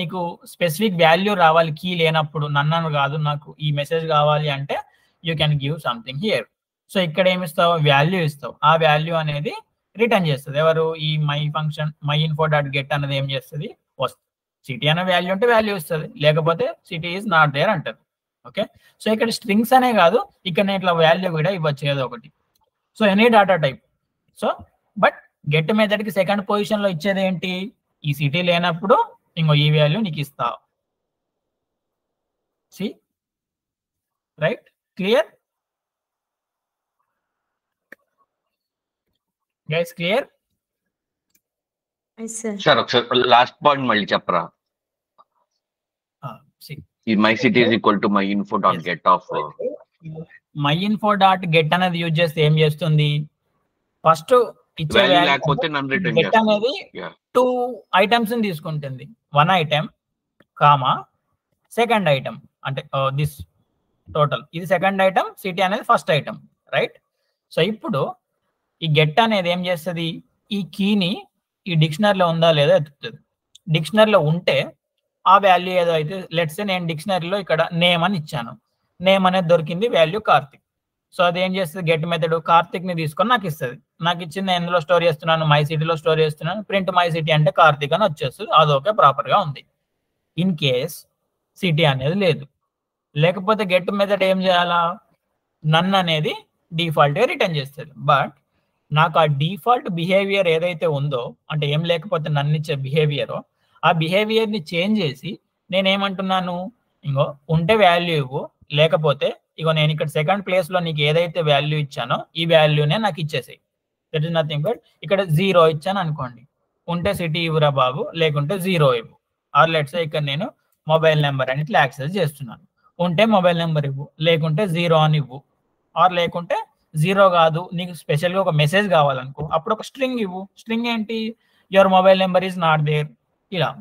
నీకు స్పెసిఫిక్ వాల్యూ రావాలి. కీ లేనప్పుడు నన్ను కాదు, నాకు ఈ మెసేజ్ కావాలి అంటే you can give something here. So ఇక్కడ ఏమి ఇస్తావు? వాల్యూ ఇస్తావు. ఆ వాల్యూ అనేది రిటర్న్ చేస్తుంది. ఎవరు? ఈ my function my info dot get అనేది ఏం చేస్తుంది? వస్తుంది. సిటీ అనే వాల్యూ ఉంటే వాల్యూ ఇస్తుంది, లేకపోతే సిటీ ఈజ్ నాట్ దేర్ అంటారు. ఓకే, సో ఇక్కడ స్ట్రింగ్స్ అనే కాదు, ఇక్కడ నేను ఇట్లా వాల్యూ కూడా ఇవ్వచ్చు ఏదో ఒకటి. So any data type. So but get method కి సెకండ్ పొజిషన్ లో ఇచ్చేది ఏంటి? ఈ సిటీ లేనప్పుడు ఇంకో ఈ వాల్యూ నీకు ఇస్తా. See right? Clear guys? Clear? Sir ఒకసారి లాస్ట్ పాయింట్ మళ్ళీ చెప్పరా? ఈ my city is equal to my info dot get of. My info dot get అనేది యూజ్ చేస్తే ఏం చేస్తుంది? ఫస్ట్ ఇచ్చే లేకపోతే నన్ను రిటర్న్ గెట్ అనేది 2 ఐటమ్స్ ని తీసుకుంటుంది. 1 ఐటమ్ కామా సెకండ్ ఐటమ్, అంటే దిస్ టోటల్ ఇది సెకండ్ ఐటమ్, సిటీ అనేది ఫస్ట్ ఐటమ్, రైట్? సో ఇప్పుడు ఈ గెట్ అనేది ఏం చేస్తుంది? ఈ కీని ఈ డిక్షనరీలో ఉందా లేదా ఎత్తుతుంది. డిక్షనరీలో ఉంటే ఆ వాల్యూ ఏదో అయితే, లెట్స్ సే నేను డిక్షనరీలో ఇక్కడ నేమ్ అని ఇచ్చాను, నేమ్ అనేది దొరికింది, వాల్యూ కార్తిక్. సో అది ఏం చేస్తుంది? గెట్ మెథడ్ కార్తిక్ ని తీసుకొని నాకు ఇస్తుంది. నాకు ఇచ్చింది ఎందులో స్టోర్ చేస్తున్నాను? మై సిటీలో స్టోర్ చేస్తున్నాను. ప్రింట్ మై సిటీ అంటే కార్తిక్ అని వచ్చేస్తుంది. అదొకే ప్రాపర్ గా ఉంది. ఇన్ కేస్ సిటీ అనేది లేదు, లేకపోతే గెట్ మెథడ్ ఏం చేయాలా? నన్ అనేది డిఫాల్ట్ గా రిటర్న్ చేస్తుంది. బట్ నాకు ఆ డిఫాల్ట్ బిహేవియర్ ఏదైతే ఉందో, అంటే ఏం లేకపోతే నన్ను ఇచ్చే బిహేవియర్, ఆ బిహేవియర్ ని చేంజ్ చేసి నేనేమంటున్నాను? ఇంకో ఉంటే వాల్యూ ఇవ్వు, లేకపోతే ఇగో నేను ఇక్కడ సెకండ్ ప్లేస్ లో నీకు ఏదైతే వాల్యూ ఇచ్చానో ఈ వాల్యూనే నాకు ఇచ్చేసాయి. దట్ ఈస్ నథింగ్ బట్ ఇక్కడ 0 ఇచ్చాను అనుకోండి, ఉంటే సిటీ ఇవ్వరా బాబు, లేకుంటే 0 ఇవ్వు. ఆర్ లెట్స్ ఇక్కడ నేను మొబైల్ నెంబర్ అని ఇట్లా యాక్సెస్ చేస్తున్నాను. ఉంటే మొబైల్ నెంబర్ ఇవ్వు, లేకుంటే 0 అని ఇవ్వు, ఆర్ లేకుంటే 0 కాదు నీకు స్పెషల్గా ఒక మెసేజ్ కావాలనుకో అప్పుడు ఒక స్ట్రింగ్ ఇవ్వు. స్ట్రింగ్ ఏంటి, your mobile number is not there, ఇలా.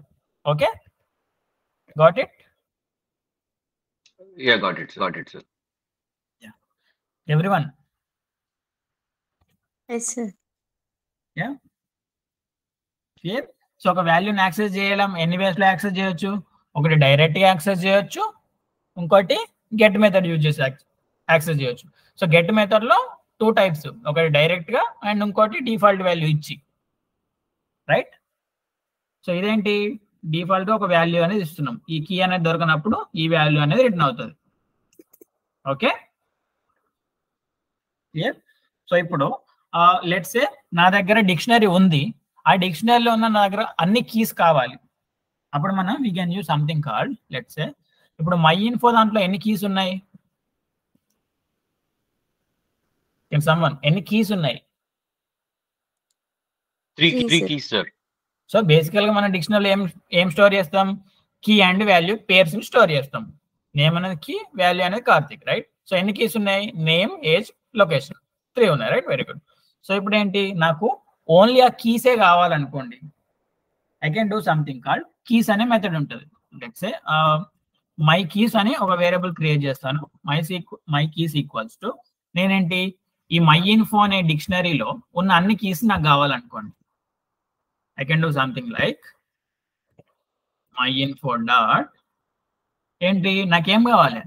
Okay, got it? Yeah, got it, sir. Yeah, everyone? Yes, sir. Yeah, clear? So ఒక వాల్యూని యాక్సెస్ చేయడం ఎన్ని వేస్ లో యాక్సెస్ చేయొచ్చు? ఒకటి డైరెక్ట్ గా యాక్సెస్ చేయొచ్చు, ఇంకోటి గెట్ మెథడ్ యూజ్ చేసి యాక్సెస్ చేయొచ్చు. సో గెట్ మెథడ్ లో 2 టైప్స్, ఒకటి డైరెక్ట్ గా అండ్ ఇంకోటి డిఫాల్ట్ వాల్యూ ఇచ్చి, రైట్? సో ఇదేంటి, డిఫాల్ట్ గా ఒక వాల్యూ అనేది ఇస్తున్నాం, ఈ కీ అనేది దొరకనప్పుడు ఈ వాల్యూ అనేది రిటర్న్ అవుతుంది. Okay, clear? సో ఇప్పుడు లెట్స్ సే నా దగ్గర డిక్షనరీ ఉంది, ఆ డిక్షనరీలో ఉన్న నా దగ్గర అన్ని కీస్ కావాలి. అప్పుడు మనం we can use something called, let's say ఇప్పుడు మై ఇన్ఫో దాంట్లో ఎన్ని కీస్ ఉన్నాయి? ఎన్ని కీస్ ఉన్నాయి? 3 keys, sir. సో బేసికల్ గా మనం డిక్షనరీలో ఏం స్టోర్ చేస్తాం? కీ అండ్ వాల్యూ పేర్స్ ని స్టోర్ చేస్తాం. నేమ్ అనేది కీ, వాల్యూ అనేది కార్తిక్, రైట్? సో ఎన్ని కీస్ ఉన్నాయి? నేమ్, ఏజ్, లొకేషన్, 3 ఉన్నాయి, రైట్? Very good. సో ఇప్పుడు ఏంటి, నాకు ఓన్లీ ఆ కీసే కావాలనుకోండి, I can do something called keys అనే మెథడ్ ఉంటుంది. లెట్స్ సే మై కీస్ అని ఒక వేరియబుల్ క్రియేట్ చేస్తాను. మై కీస్ ఈక్వల్స్ టు నేనేంటి, ఈ మై ఇన్ఫో అనే డిక్షనరీలో ఉన్న అన్ని కీస్ నాకు కావాలనుకోండి. I can do something like my info dot ఏంటి, నాకేం కావాలి?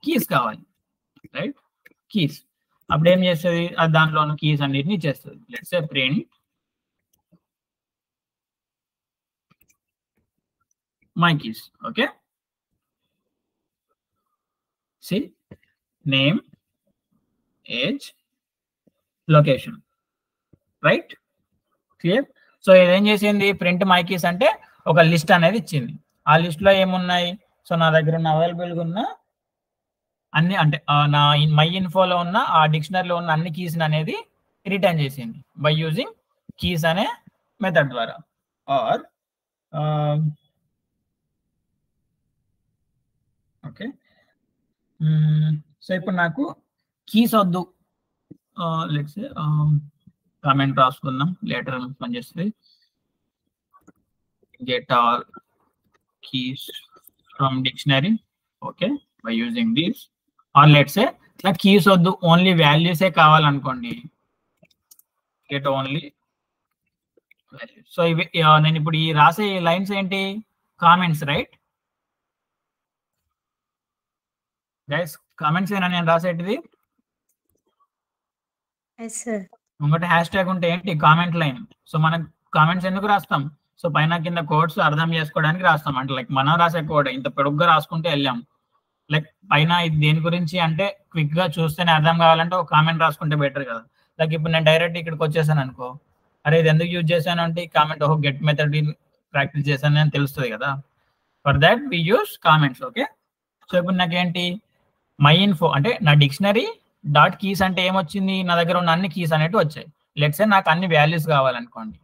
కీస్ కావాలి, రైట్? కీస్. అప్పుడు ఏం చేస్తుంది, అది దాంట్లో ఉన్న కీస్ అన్నిటిని ఇచ్చేస్తుంది. Let's say print my keys. Okay, see name, age, location, right? Clear? So ఇదేం చేసింది, ప్రింట్ మై కీస్ అంటే ఒక లిస్ట్ అనేది ఇచ్చింది. ఆ లిస్ట్ లో ఏమున్నాయి? సో నా దగ్గర ఉన్న అవైలబుల్గా ఉన్న అన్ని, అంటే నా మై ఇన్ఫోలో ఉన్న ఆ డిక్షనరీలో ఉన్న అన్ని కీస్ అనేది రిటర్న్ చేసింది బై యూజింగ్ కీస్ అనే మెథడ్ ద్వారా. ఆర్ ఓకే, సో ఇప్పుడు నాకు కీస్ వద్దు, లెట్స్ సే కామెంట్ రాసుకుందాం, లేటర్ పనిచేస్తుంది. Get all keys from dictionary, okay, by using this. Or let's say నాకు కీస్ వద్దు, ఓన్లీ వాల్యూసే కావాలనుకోండి, గెట్ ఓన్లీ వాల్యూస్. సో ఇవి నేను ఇప్పుడు ఈ రాసే లైన్స్ ఏంటి, కామెంట్స్, రైట్ గైస్? కామెంట్స్ ఏనా నేను రాసేటిది? Yes, sir. ఇంకోటి హ్యాష్ ట్యాగ్ ఉంటే ఏంటి, కామెంట్ లైన్. సో మనం కామెంట్స్ ఎందుకు రాస్తాం? సో పైన కింద కోడ్స్ అర్థం చేసుకోవడానికి రాస్తాం. అంటే లైక్ మనం రాసే కోడ్ ఇంత పొడుగ్గా రాసుకుంటే వెళ్ళాం, లైక్ పైన ఇది దేని గురించి అంటే క్విక్ గా చూస్తేనే అర్థం కావాలంటే ఒక కామెంట్ రాసుకుంటే బెటర్ కదా. లైక్ ఇప్పుడు నేను డైరెక్ట్ ఇక్కడికి వచ్చేసాను అనుకో, అరే ఇది ఎందుకు యూజ్ చేశాను అంటే కామెంట్, ఓహో గెట్ మెథడ్ ప్రాక్టీస్ చేశాను అని తెలుస్తుంది కదా. For that we use comments. Okay, so ఇప్పుడు నాకేంటి, మై ఇన్ఫో అంటే నా డిక్షనరీ డాట్ కీస్ అంటే ఏమొచ్చింది, నా దగ్గర ఉన్న అన్ని కీస్ అనేవి వచ్చాయి. లెట్స్ సే నాకు అన్ని వాల్యూస్ కావాలనుకోండి,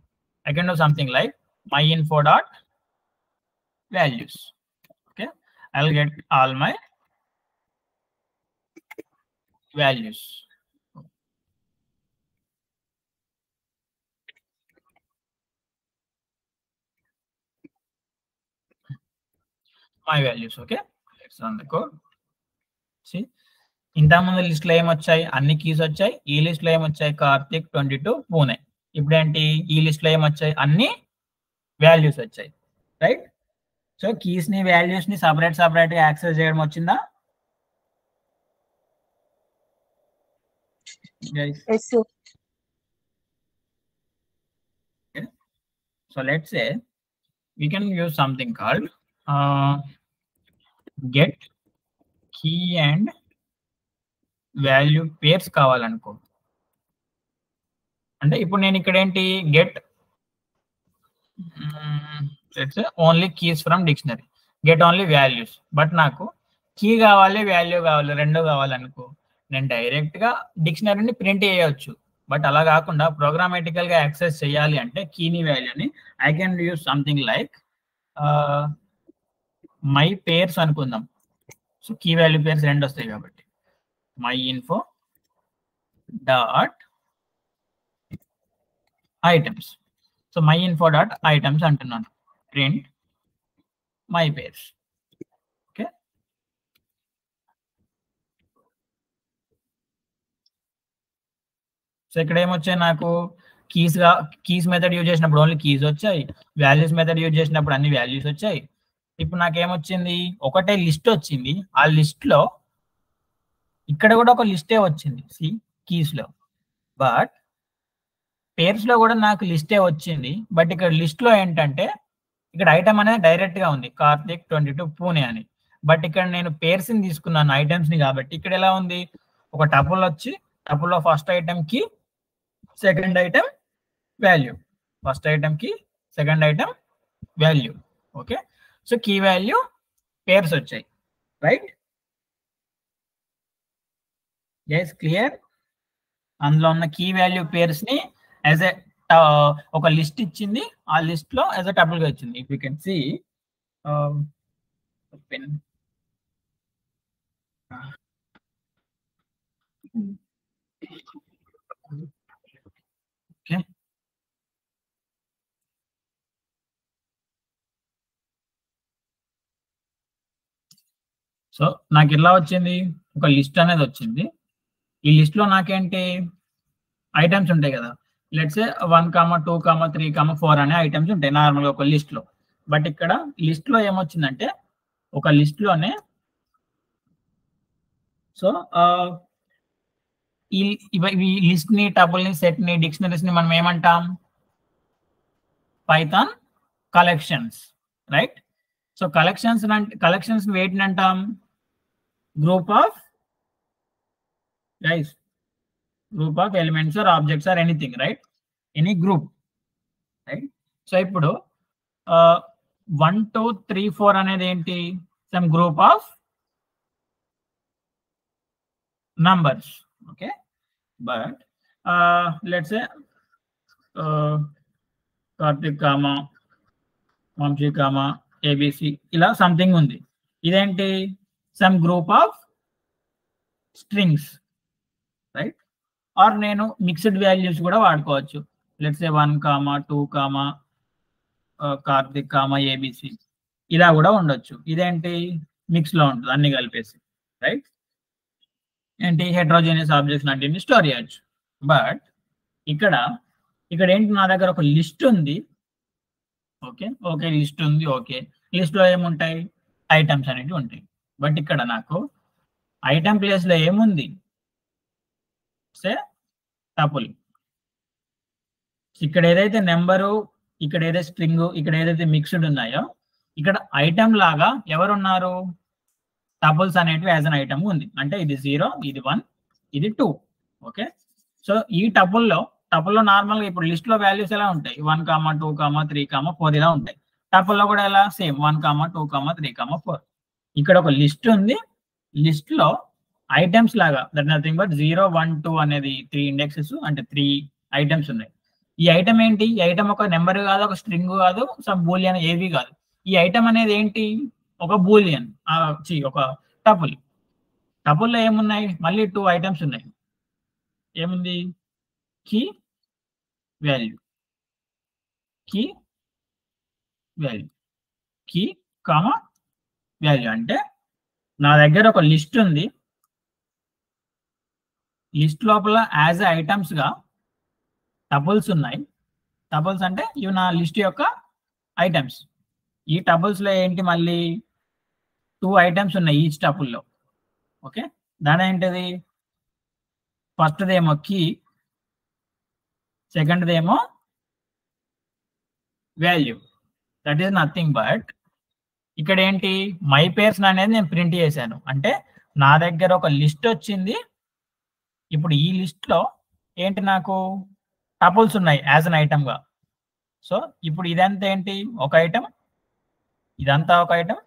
I can do something like my info dot values. Okay, I will get all my values. My values. Okay, let's run the code. See ఇంతకుముందు లిస్ట్ లో ఏమొచ్చాయి, అన్ని కీస్ వచ్చాయి. ఈ లిస్ట్ లో ఏమొచ్చాయి, కార్తిక్ 22 పూణే. ఇప్పుడు ఏంటి, ఈ లిస్ట్ లో ఏమొచ్చాయి, అన్ని వాల్యూస్ వచ్చాయి, రైట్? సో కీస్ ని వాల్యూస్ ని సపరేట్ గా యాక్సెస్ చేయడం వచ్చిందా? Yes, sir. Okay. So let's say we can use something called get key and value pairs కావాలనుకో. అంటే ఇప్పుడు నేను ఇక్కడ ఏంటి, get only keys from dictionary, get only values. But నాకు కీ కావాలి, వాల్యూ కావాలి, రెండు కావాలనుకో, నేను డైరెక్ట్ గా డిక్షనరీని ప్రింట్ చేయవచ్చు. బట్ అలా కాకుండా ప్రోగ్రామేటికల్ గా యాక్సెస్ చేయాలి అంటే కీని వాల్యూని I can use something like my pairs అనుకుందాం. సో కీ వాల్యూ పేర్స్ రెండు వస్తాయి కాబట్టి my info dot items. So my info dot items అంటున్నాను, print my pairs. Okay, so ఇక్కడ ఏమొచ్చాయి నాకు కీస్ మెథడ్ యూజ్ చేసినప్పుడు ఓన్లీ కీస్ వచ్చాయి, వాల్యూస్ మెథడ్ యూజ్ చేసినప్పుడు అన్ని వాల్యూస్ వచ్చాయి. ఇప్పుడు నాకేమొచ్చింది, ఒకటే లిస్ట్ వచ్చింది. ఆ లిస్ట్ లో ఇక్కడ కూడా ఒక లిస్టే వచ్చింది కీస్ లో, బట్ పేర్స్ లో కూడా నాకు లిస్టే వచ్చింది. బట్ ఇక్కడ లిస్ట్ లో ఏంటంటే ఇక్కడ ఐటమ్ అనేది డైరెక్ట్ గా ఉంది, కార్తిక్ 22 పూణే అని. బట్ ఇక్కడ నేను పేర్స్ ని తీసుకున్నాను ఐటమ్స్ ని, కాబట్టి ఇక్కడ ఎలా ఉంది, ఒక టపుల్ వచ్చి టపుల్ లో ఫస్ట్ ఐటమ్ కి second item value, first item కి second item value. Okay, so key value pairs వచ్చాయి, రైట్? Yes, clear. అందులో ఉన్న కీ వాల్యూ పేర్స్ ని యాజ్ ఎ ఒక లిస్ట్ ఇచ్చింది, ఆ లిస్ట్ లో యాజ్ ఎ టపుల్ గా వచ్చింది. If you can see okay, so నాకు ఇలా వచ్చింది, ఒక లిస్ట్ అనేది వచ్చింది. ఈ లిస్ట్ లో నాకేంటి ఐటమ్స్ ఉంటాయి కదా, లెట్స్ సే 1, 2, 3, 4 అనే ఐటమ్స్ ఉంటాయి నార్మల్ గా ఒక లిస్ట్ లో. బట్ ఇక్కడ లిస్ట్ లో ఏమొచ్చిందంటే ఒక లిస్ట్ లోనే, సో ఈ లిస్ట్ ని, టబుల్ ని, సెట్ ని, డిక్షనరీస్ ని మనం ఏమంటాం, Python collections, right? So collections వేటిని అంటాం, group of elements or objects or anything, right? Any group, right? So ఇప్పుడు 1, 2, 3, 4 అనేది ఏంటి, some group of numbers. Okay, but let's say Karthik comma Vamshi comma ABC ఇలా సంథింగ్ ఉంది. ఇదేంటి, some group of strings, right? Or నేను mixed values కూడా వాడుకోవచ్చు. Let's say 1, 2, Karthik comma ABC ఇలా కూడా ఉండొచ్చు. ఇదేంటి, మిక్స్ లో ఉంటుంది, అన్ని కలిపేసి, రైట్? ఏంటి, హెట్రోజీనియస్ ఆబ్జెక్ట్స్ లాంటివి స్టోర్ చేయొచ్చు. బట్ ఇక్కడ ఏంటి, నా దగ్గర ఒక లిస్ట్ ఉంది. ఓకే, లిస్ట్ ఉంది. ఓకే, లిస్ట్ లో ఏముంటాయి, ఐటమ్స్ అనేవి ఉంటాయి. బట్ ఇక్కడ నాకు ఐటమ్ ప్లేస్ లో ఏముంది, సే టపుల్. ఇక్కడ ఏదైతే నెంబరు, ఇక్కడ ఏదైతే స్ట్రింగ్, ఇక్కడ ఏదైతే మిక్స్డ్ ఉన్నాయో, ఇక్కడ ఐటమ్ లాగా ఎవరున్నారు, టపుల్స్ అనేటివి యాజ్ అన్ ఐటమ్ ఉంది. అంటే ఇది 0, ఇది 1, ఇది 2. ఓకే, సో ఈ టపుల్లో నార్మల్ గా ఇప్పుడు లిస్ట్ లో వాల్యూస్ ఎలా ఉంటాయి, 1, 2, 3, 4 ఇలా ఉంటాయి. టపుల్లో కూడా ఎలా, సేమ్ 1, 2, 3, 4. ఇక్కడ ఒక లిస్ట్ ఉంది, లిస్ట్ లో ఐటమ్స్ లాగా దట్ నథింగ్ బట్ 0, 1, 2 అనేది 3 ఇండెక్సెస్, అంటే 3 ఐటమ్స్ ఉన్నాయి. ఈ ఐటమ్ ఏంటి, ఈ ఐటమ్ ఒక నెంబర్ కాదు, ఒక స్ట్రింగ్ కాదు, సమ్ బూలియన్ ఏవి కాదు. ఈ ఐటమ్ అనేది ఏంటి, ఒక బూలియన్, ఒక టపుల్. టపుల్లో ఏమున్నాయి, మళ్ళీ 2 ఐటమ్స్ ఉన్నాయి. ఏముంది, key value, key comma value. అంటే నా దగ్గర ఒక లిస్ట్ ఉంది, లిస్ట్ లోపల యాజ్ ఐటమ్స్ గా టపుల్స్ ఉన్నాయి. టపుల్స్ అంటే ఇవి నా లిస్ట్ యొక్క ఐటమ్స్. ఈ టపుల్స్ లో ఏంటి, మళ్ళీ 2 ఐటమ్స్ ఉన్నాయి ఈచ్ టపుల్లో. ఓకే, దాని ఏంటిది, ఫస్ట్ దేమో కీ, సెకండ్ దేమో value. That is nothing but ఇక్కడ ఏంటి, మై పేర్స్ అనేది నేను ప్రింట్ చేశాను. అంటే నా దగ్గర ఒక లిస్ట్ వచ్చింది. ఇప్పుడు ఈ లిస్ట్ లో ఏంటి, నాకు టపుల్స్ ఉన్నాయి యాజ్ అన్ ఐటమ్ గా. సో ఇప్పుడు ఇదంతా ఏంటి, ఒక ఐటమ్, ఇదంతా ఒక ఐటమ్,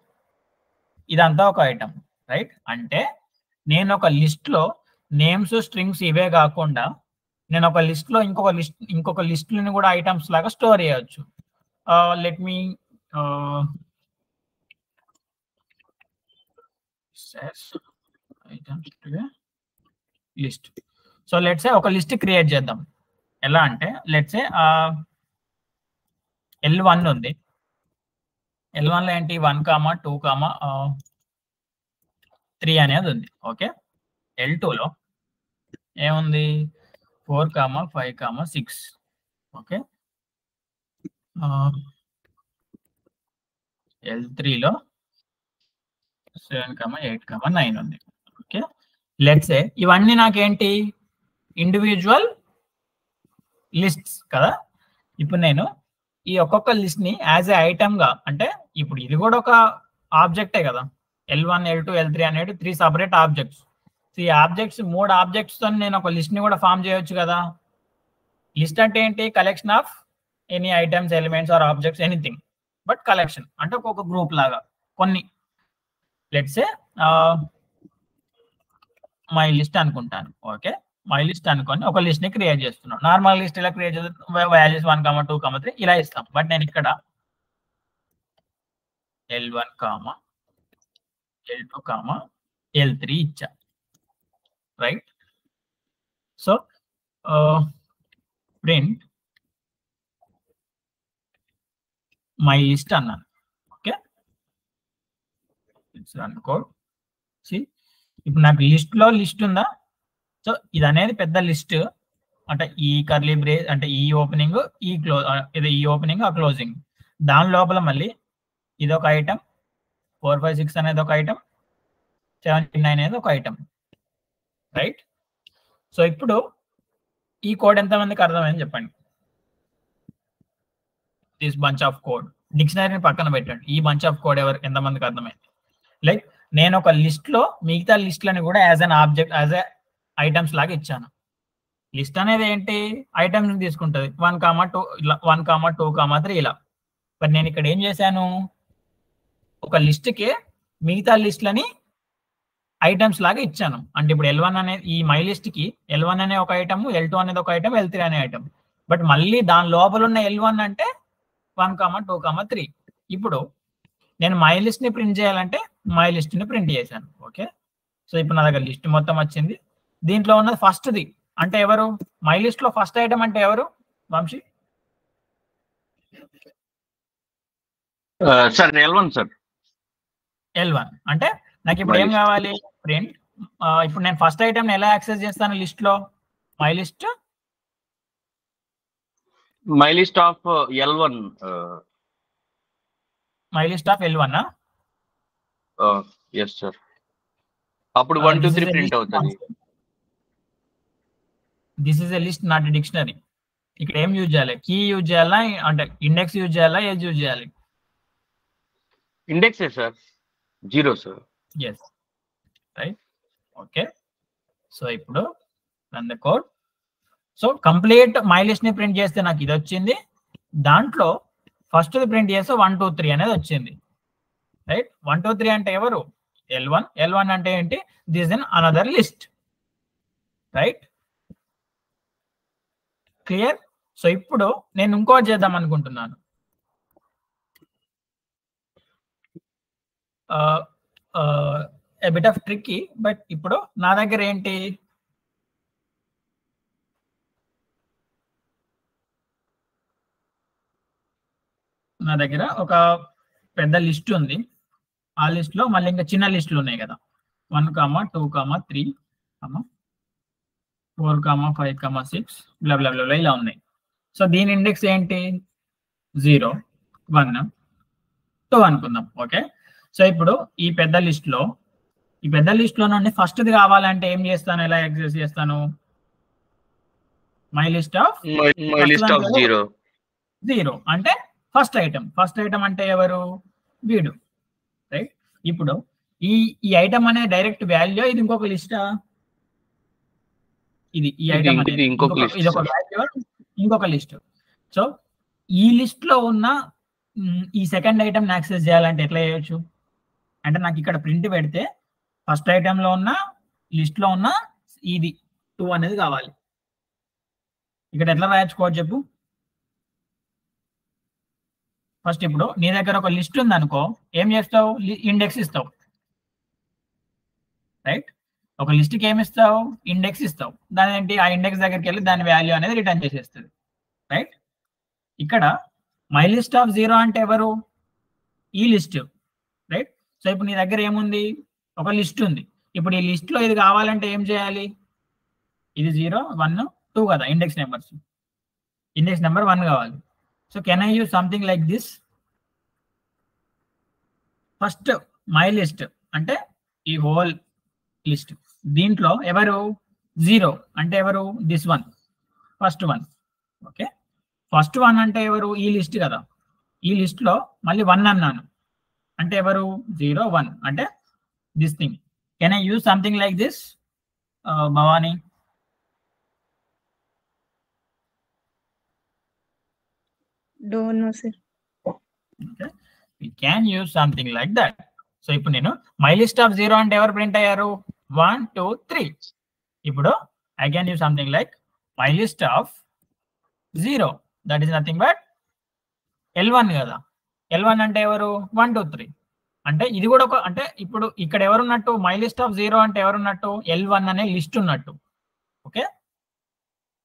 ఇదంతా ఒక ఐటమ్, రైట్? అంటే నేను ఒక లిస్ట్ లో నేమ్స్, స్ట్రింగ్స్ ఇవే కాకుండా నేను ఒక లిస్ట్ లో ఇంకొక లిస్ట్ని కూడా ఐటమ్స్ లాగా స్టోర్ చేయొచ్చు. Let me items list. So let's say ఒక లిస్ట్ క్రియేట్ చేద్దాం. ఎలా అంటే లెట్స్ సే L1 ఉంది. L1 లో ఏంటి 1, 2, 3 అనేది ఉంది. ఓకే. L2 లో ఏముంది 4, 5, 6. ఓకే. L3 లో 7, 8, 9 ఉంది. ఓకే. లెట్స్ సే ఇవన్నీ నాకేంటి ఇండివిజువల్ లిస్ట్స్ కదా. ఇప్పుడు నేను ఈ ఒక్కొక్క లిస్ట్ ని యాజ్ ఏ ఐటమ్ గా, అంటే ఇప్పుడు ఇది కూడా ఒక ఆబ్జెక్టే కదా. L1, L2, L3 అనేవి 3 సపరేట్ ఆబ్జెక్ట్స్. ఈ ఆబ్జెక్ట్స్ 3 ఆబ్జెక్ట్స్ తో నేను ఒక లిస్ట్ ని కూడా ఫామ్ చేయొచ్చు కదా. లిస్ట్ అంటే ఏంటి? Collection of any items, elements or objects, anything. But collection అంటే ఒక గ్రూప్ లాగా కొన్ని. లెట్స్ సే మై లిస్ట్ అనుకుంటాను. ఓకే. మై లిస్ట్ అనుకొని ఒక లిస్ట్ ని క్రియేట్ చేస్తున్నాను. నార్మల్ లిస్ట్ ఇలా క్రియేట్ చేస్తాం, వాల్యూస్ 1, 2, 3 ఇలా ఇస్తాం. బట్ నేను ఇక్కడ L1, L2, L3 ఇచ్చా. Right. So print my list అన్నాను. ఓకే. Run code. ఇప్పుడు నాకు లిస్ట్ లో లిస్ట్ ఉందా? సో ఇది అనేది పెద్ద లిస్ట్. అంటే ఈ కర్లీ బ్రేస్ అంటే ఈ ఓపెనింగ్, ఈ క్లోజ్, ఇది ఈ ఓపెనింగ్, ఆ క్లోజింగ్. దాని లోపల మళ్ళీ ఇది ఒక ఐటమ్, 4, 5, 6 అనేది ఒక ఐటమ్, 7, 9 అనేది ఒక ఐటమ్. రైట్. సో ఇప్పుడు ఈ కోడ్ ఎంతమందికి అర్థమైంది చెప్పండి. దిస్ బంచ్ ఆఫ్ కోడ్, డిక్షనరీని పక్కన పెట్టండి. ఈ బంచ్ ఆఫ్ కోడ్ ఎంతమందికి అర్థమైంది? లైక్ నేను ఒక లిస్ట్ లో మిగతా లిస్ట్లని కూడా as an object, as a items లాగా ఇచ్చాను. లిస్ట్ అనేది ఏంటి? ఐటమ్స్ తీసుకుంటుంది. 1, 2, 1, 2, 3 ఇలా. మరి నేను ఇక్కడ ఏం చేశాను? ఒక లిస్ట్కి మిగతా లిస్ట్లని ఐటమ్స్ లాగా ఇచ్చాను. అంటే ఇప్పుడు L1 అనేది ఈ మై లిస్ట్ కి L1 అనే ఒక ఐటమ్, L2 అనేది ఒక ఐటమ్, L3 అనే ఐటమ్. బట్ మళ్ళీ దాని లోపల ఉన్న L1 అంటే 1, 2, 3. ఇప్పుడు నేను మై లిస్ట్ ని ప్రింట్ చేయాలంటే మై లిస్ట్ ని ప్రింట్ చేశాను. ఓకే. సో ఇప్పుడు నా దగ్గర లిస్ట్ మొత్తం వచ్చింది. దీంట్లో ఉన్నది ఫస్ట్ది అంటే ఎవరు? మై లిస్ట్ లో ఫస్ట్ ఐటమ్ అంటే ఎవరు Vamsi? Sir L1 sir. L1 అంటే నాకు ఇప్పుడు ఏం కావాలి? ప్రింట్. ఇప్పుడు నేను ఫస్ట్ ఐటమ్ ఎలా యాక్సెస్ చేస్తాను లిస్ట్ లో? My list of L1. My list of L1. Yes sir. అప్పుడు 1, 2, 3 ప్రింట్ అవుతుంది. This is a list, not a dictionary. ఇక్కడ ఏం యూజ్ చేయాలి? కీ యూజ్ చేయాలా, అంటే ఇండెక్స్ యూజ్ చేయాలా, ఏది యూజ్ చేయాలి? ఇండెక్సే sir. 0 sir. Yes. Right. Okay. So ఇప్పుడు run the code. So complete my list ని ప్రింట్ చేస్తే నాకు ఇది వచ్చింది. దాంట్లో ఫస్ట్ ప్రింట్ చేస్తే 1, 2, 3 అనేది వచ్చింది. రైట్. 1, 2, 3 అంటే ఎవరు? L1. L1 అంటే ఏంటి? This in another list. Right. Clear. So ఇప్పుడు నేను ఇంకోటి చేద్దాం అనుకుంటున్నాను. a bit of tricky, but ఇప్పుడు నా దగ్గర ఏంటి? నా దగ్గర ఒక పెద్ద లిస్ట్ ఉంది. ఆ లిస్ట్ లో మళ్ళీ ఇంకా చిన్న లిస్టులు ఉన్నాయి కదా. 1, 2, 3, 4, 5, 6 బ్లా బ్లా బ్లా ఇలా ఉన్నాయి. సో దీని ఇండెక్స్ ఏంటి? 0, 1, 2 అనుకుందాం. ఓకే. సో ఇప్పుడు ఈ పెద్ద లిస్ట్ లో నుండి ఫస్ట్ది కావాలంటే ఏం చేస్తాను? ఎలా యాక్సెస్ చేస్తాను? మై లిస్ట్ ఆఫ్ 0 అంటే ఫస్ట్ ఐటమ్ అంటే ఎవరు? వీడు. రైట్. ఇప్పుడు ఈ ఐటమ్ అనే డైరెక్ట్ వాల్యూ, ఇది ఇంకొక లిస్టా? ఇది ఈ ఐటమ్ అనేది ఇది ఒక వాల్యూ, ఇంకొక లిస్ట్. సో ఈ లిస్ట్ లో ఉన్న ఈ సెకండ్ ఐటమ్ యాక్సెస్ చేయాలంటే ఎట్లా చేయొచ్చు? అంటే నాకు ఇక్కడ ప్రింట్ పెడితే ఫస్ట్ ఐటమ్ లో ఉన్న లిస్ట్ లో ఉన్న ఇది 2 అనేది కావాలి. ఇక్కడ ఎట్లా రాయొచ్చుకోవచ్చు చెప్పు? ఫస్ట్ ఇప్పుడు నీ దగ్గర ఒక లిస్ట్ ఉంది అనుకో, ఏం చేస్తావు? ఇండెక్స్ ఇస్తావు. రైట్. ఒక లిస్ట్కి ఏమి ఇస్తావు, ఇండెక్స్ ఇస్తావు, దాని ఏంటి ఆ ఇండెక్స్ దగ్గరికి వెళ్ళి దాని వాల్యూ అనేది రిటర్న్ చేసేస్తుంది. రైట్. ఇక్కడ మై లిస్ట్ ఆఫ్ 0 అంటే ఎవరు, ఈ లిస్ట్. రైట్. సో ఇప్పుడు నీ దగ్గర ఏముంది, ఒక లిస్ట్ ఉంది. ఇప్పుడు ఈ లిస్ట్ లో ఇది కావాలంటే ఏం చేయాలి, ఇది 0 1 2 కదా ఇండెక్స్ నెంబర్స్, ఇండెక్స్ నెంబర్ 1 కావాలి. So can I use something like this. First my list అంటే ఈ హోల్ లిస్ట్, దీంట్లో ఎవరు 0 అంటే ఎవరు, this one, first one. Okay, first one అంటే ఎవరు, ఈ లిస్ట్ కదా, ఈ లిస్ట్ లో మళ్ళీ 1 అన్నాను అంటే ఎవరు, 0 1 అంటే this thing. Can I use something like this Bhavani? Don't know, sir. Okay, we can use something like that. So ఇప్పుడు నేను మై లిస్ట్ ఆఫ్ 0 అంటే ఎవరు ప్రింట్ అయ్యారు, 1 2 3. ఇప్పుడు I can use something like my list of 0, that is nothing but L1 కదా. L1 అంటే ఎవరు, 1 2 3 అంటే ఇది కూడా ఒక, అంటే ఇప్పుడు ఇక్కడ ఎవరున్నట్టు, మై లిస్ట్ ఆఫ్ 0 అంటే ఎవరున్నట్టు, L1 అనే లిస్ట్ ఉన్నట్టు. ఓకే,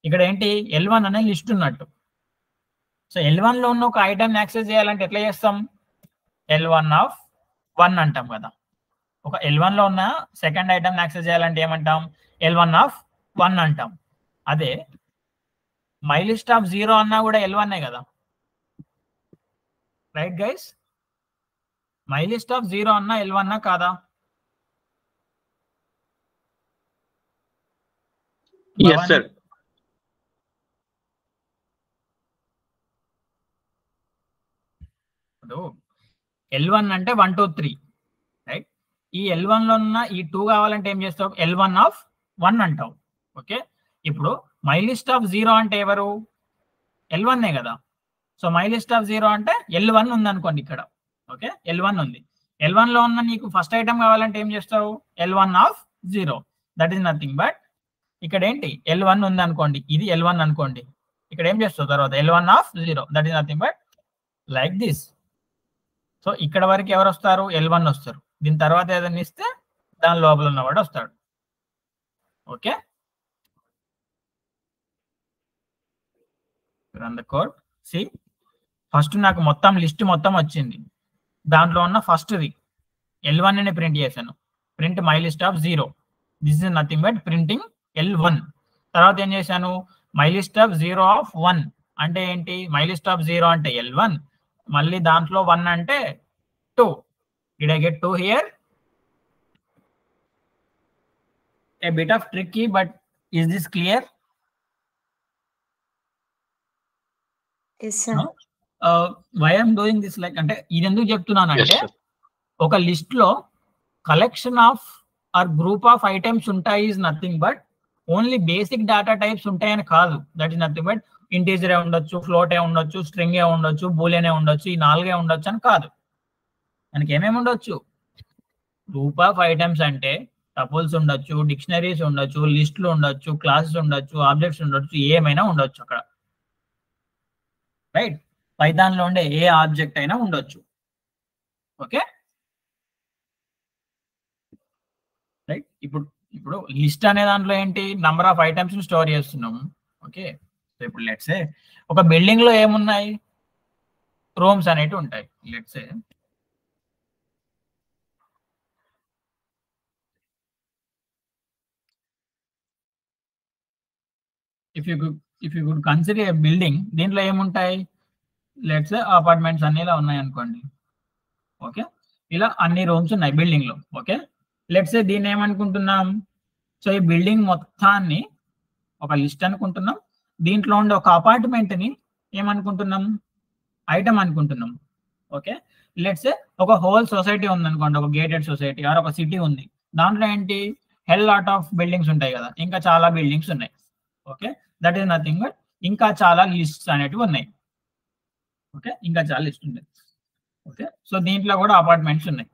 ఇక్కడ ఏంటి, L1 అనే లిస్ట్ ఉన్నట్టు. సో L1 లో ఉన్న ఒక ఐటమ్ యాక్సెస్ చేయాలంటే ఎట్లా చేస్తాం, L1 ఆఫ్ 1 అంటాం కదా. ఒక L1 లో ఉన్న సెకండ్ ఐటమ్ యాక్సెస్ చేయాలంటే ఏమంటాం, L1 ఆఫ్ 1 అంటాం. అదే మై లిస్ట్ ఆఫ్ 0 అన్నా కూడా L1 కదా. Right guys, my list of 0 అన్నా L1 కాదా? Yes, sir. L1 అంటే 1 2 3, రైట్. ఈ L1 లో ఉన్న ఈ 2 కావాలంటే ఏం చేస్తావు, L1 ఆఫ్ 1 అంటావు. ఓకే, ఇప్పుడు మై లిస్ట్ ఆఫ్ 0 అంటే ఎవరు, L1 కదా. సో మై లిస్ట్ ఆఫ్ 0 అంటే L1 ఉంది అనుకోండి ఇక్కడ. ఓకే, L1 ఉంది. L1 లో ఉన్న నీకు ఫస్ట్ ఐటమ్ కావాలంటే ఏం చేస్తావు, L1 of 0, that is nothing but ఇక్కడ ఏంటి, L1 ఉంది అనుకోండి, ఇది L1 అనుకోండి, ఇక్కడ ఏం చేస్తావు తర్వాత L1 of 0, that is nothing but like this. So ఇక్కడ వరకు ఎవరు వస్తారు, L1 వస్తారు. దీని తర్వాత ఏదైనా ఇస్తే దాని లోపల ఉన్నవాడు వస్తాడు. Okay, run the code. See, first నాకు మొత్తం లిస్ట్ మొత్తం వచ్చింది, దాంట్లో ఉన్న ఫస్ట్ది L1 అని ప్రింట్ చేశాను, print my list of 0. This is nothing but printing L1. తర్వాత ఏం చేశాను, మై లిస్ట్ ఆఫ్ 0 ఆఫ్ 1 అంటే ఏంటి, మై లిస్ట్ ఆఫ్ 0 అంటే L1, మళ్ళీ దాంట్లో 1 అంటే 2. Did I get 2 here? A bit of tricky, but is this clear? Yes, sir. No? Why I'm doing this like అంటే ఇది ఎందుకు చెప్తున్నాను Yes, అంటే, sir. ఒక లిస్ట్ లో collection of or group of items ఉంటాయి is nothing but only basic data types ఉంటాయని కాదు. దట్ ఈస్ నథింగ్ బట్ ఇంటీజరే ఉండొచ్చు, ఫ్లోటే ఉండొచ్చు, స్ట్రింగే ఉండొచ్చు, బూలియనే ఉండొచ్చు, ఈ 4 ఉండొచ్చు అని కాదు. మనకి ఏమేమి ఉండొచ్చు, గ్రూప్ ఆఫ్ ఐటమ్స్ అంటే టపుల్స్ ఉండొచ్చు, డిక్షనరీస్ ఉండొచ్చు, లిస్టులు ఉండొచ్చు, క్లాసెస్ ఉండొచ్చు, ఆబ్జెక్ట్స్ ఉండొచ్చు, ఏమైనా ఉండొచ్చు అక్కడ. రైట్, పైథాన్ లో ఉండే ఏ ఆబ్జెక్ట్ అయినా ఉండొచ్చు. Okay, right. ఇప్పుడు లిస్ట్ అనే దాంట్లో ఏంటి, నంబర్ ఆఫ్ ఐటమ్స్ ని స్టోర్ చేస్తున్నాము. ఓకే, సో ఇప్పుడు లెట్స్ సే ఒక బిల్డింగ్ లో ఏమున్నాయి, రూమ్స్ అనేవి ఉంటాయి. Let's say if you could consider a building, దీంట్లో ఏముంటాయి, లెట్స్ సే అపార్ట్మెంట్స్ అన్ని ఇలా ఉన్నాయి అనుకోండి. ఓకే, ఇలా అన్ని రూమ్స్ ఉన్నాయి బిల్డింగ్ లో. ఓకే, లెట్స్ సే దీన్ని ఏమనుకుంటున్నాం, సో ఈ బిల్డింగ్ మొత్తాన్ని ఒక లిస్ట్ అనుకుంటున్నాం, దీంట్లో ఉండే ఒక అపార్ట్మెంట్ ని ఏమనుకుంటున్నాం, ఐటమ్ అనుకుంటున్నాం. ఓకే, లెట్స్ సే ఒక హోల్ సొసైటీ ఉంది అనుకోండి, ఒక గేటెడ్ సొసైటీ ఆర్ ఒక సిటీ ఉంది, దాంట్లో ఏంటి హెల్ లాట్ ఆఫ్ బిల్డింగ్స్ ఉంటాయి కదా, ఇంకా చాలా బిల్డింగ్స్ ఉన్నాయి. Okay, that is nothing but ఇంకా చాలా లిస్ట్స్ అనేటివి ఉన్నాయి. ఓకే, ఇంకా చాలా లిస్ట్ ఉన్నాయి. ఓకే, సో దీంట్లో కూడా అపార్ట్మెంట్స్ ఉన్నాయి.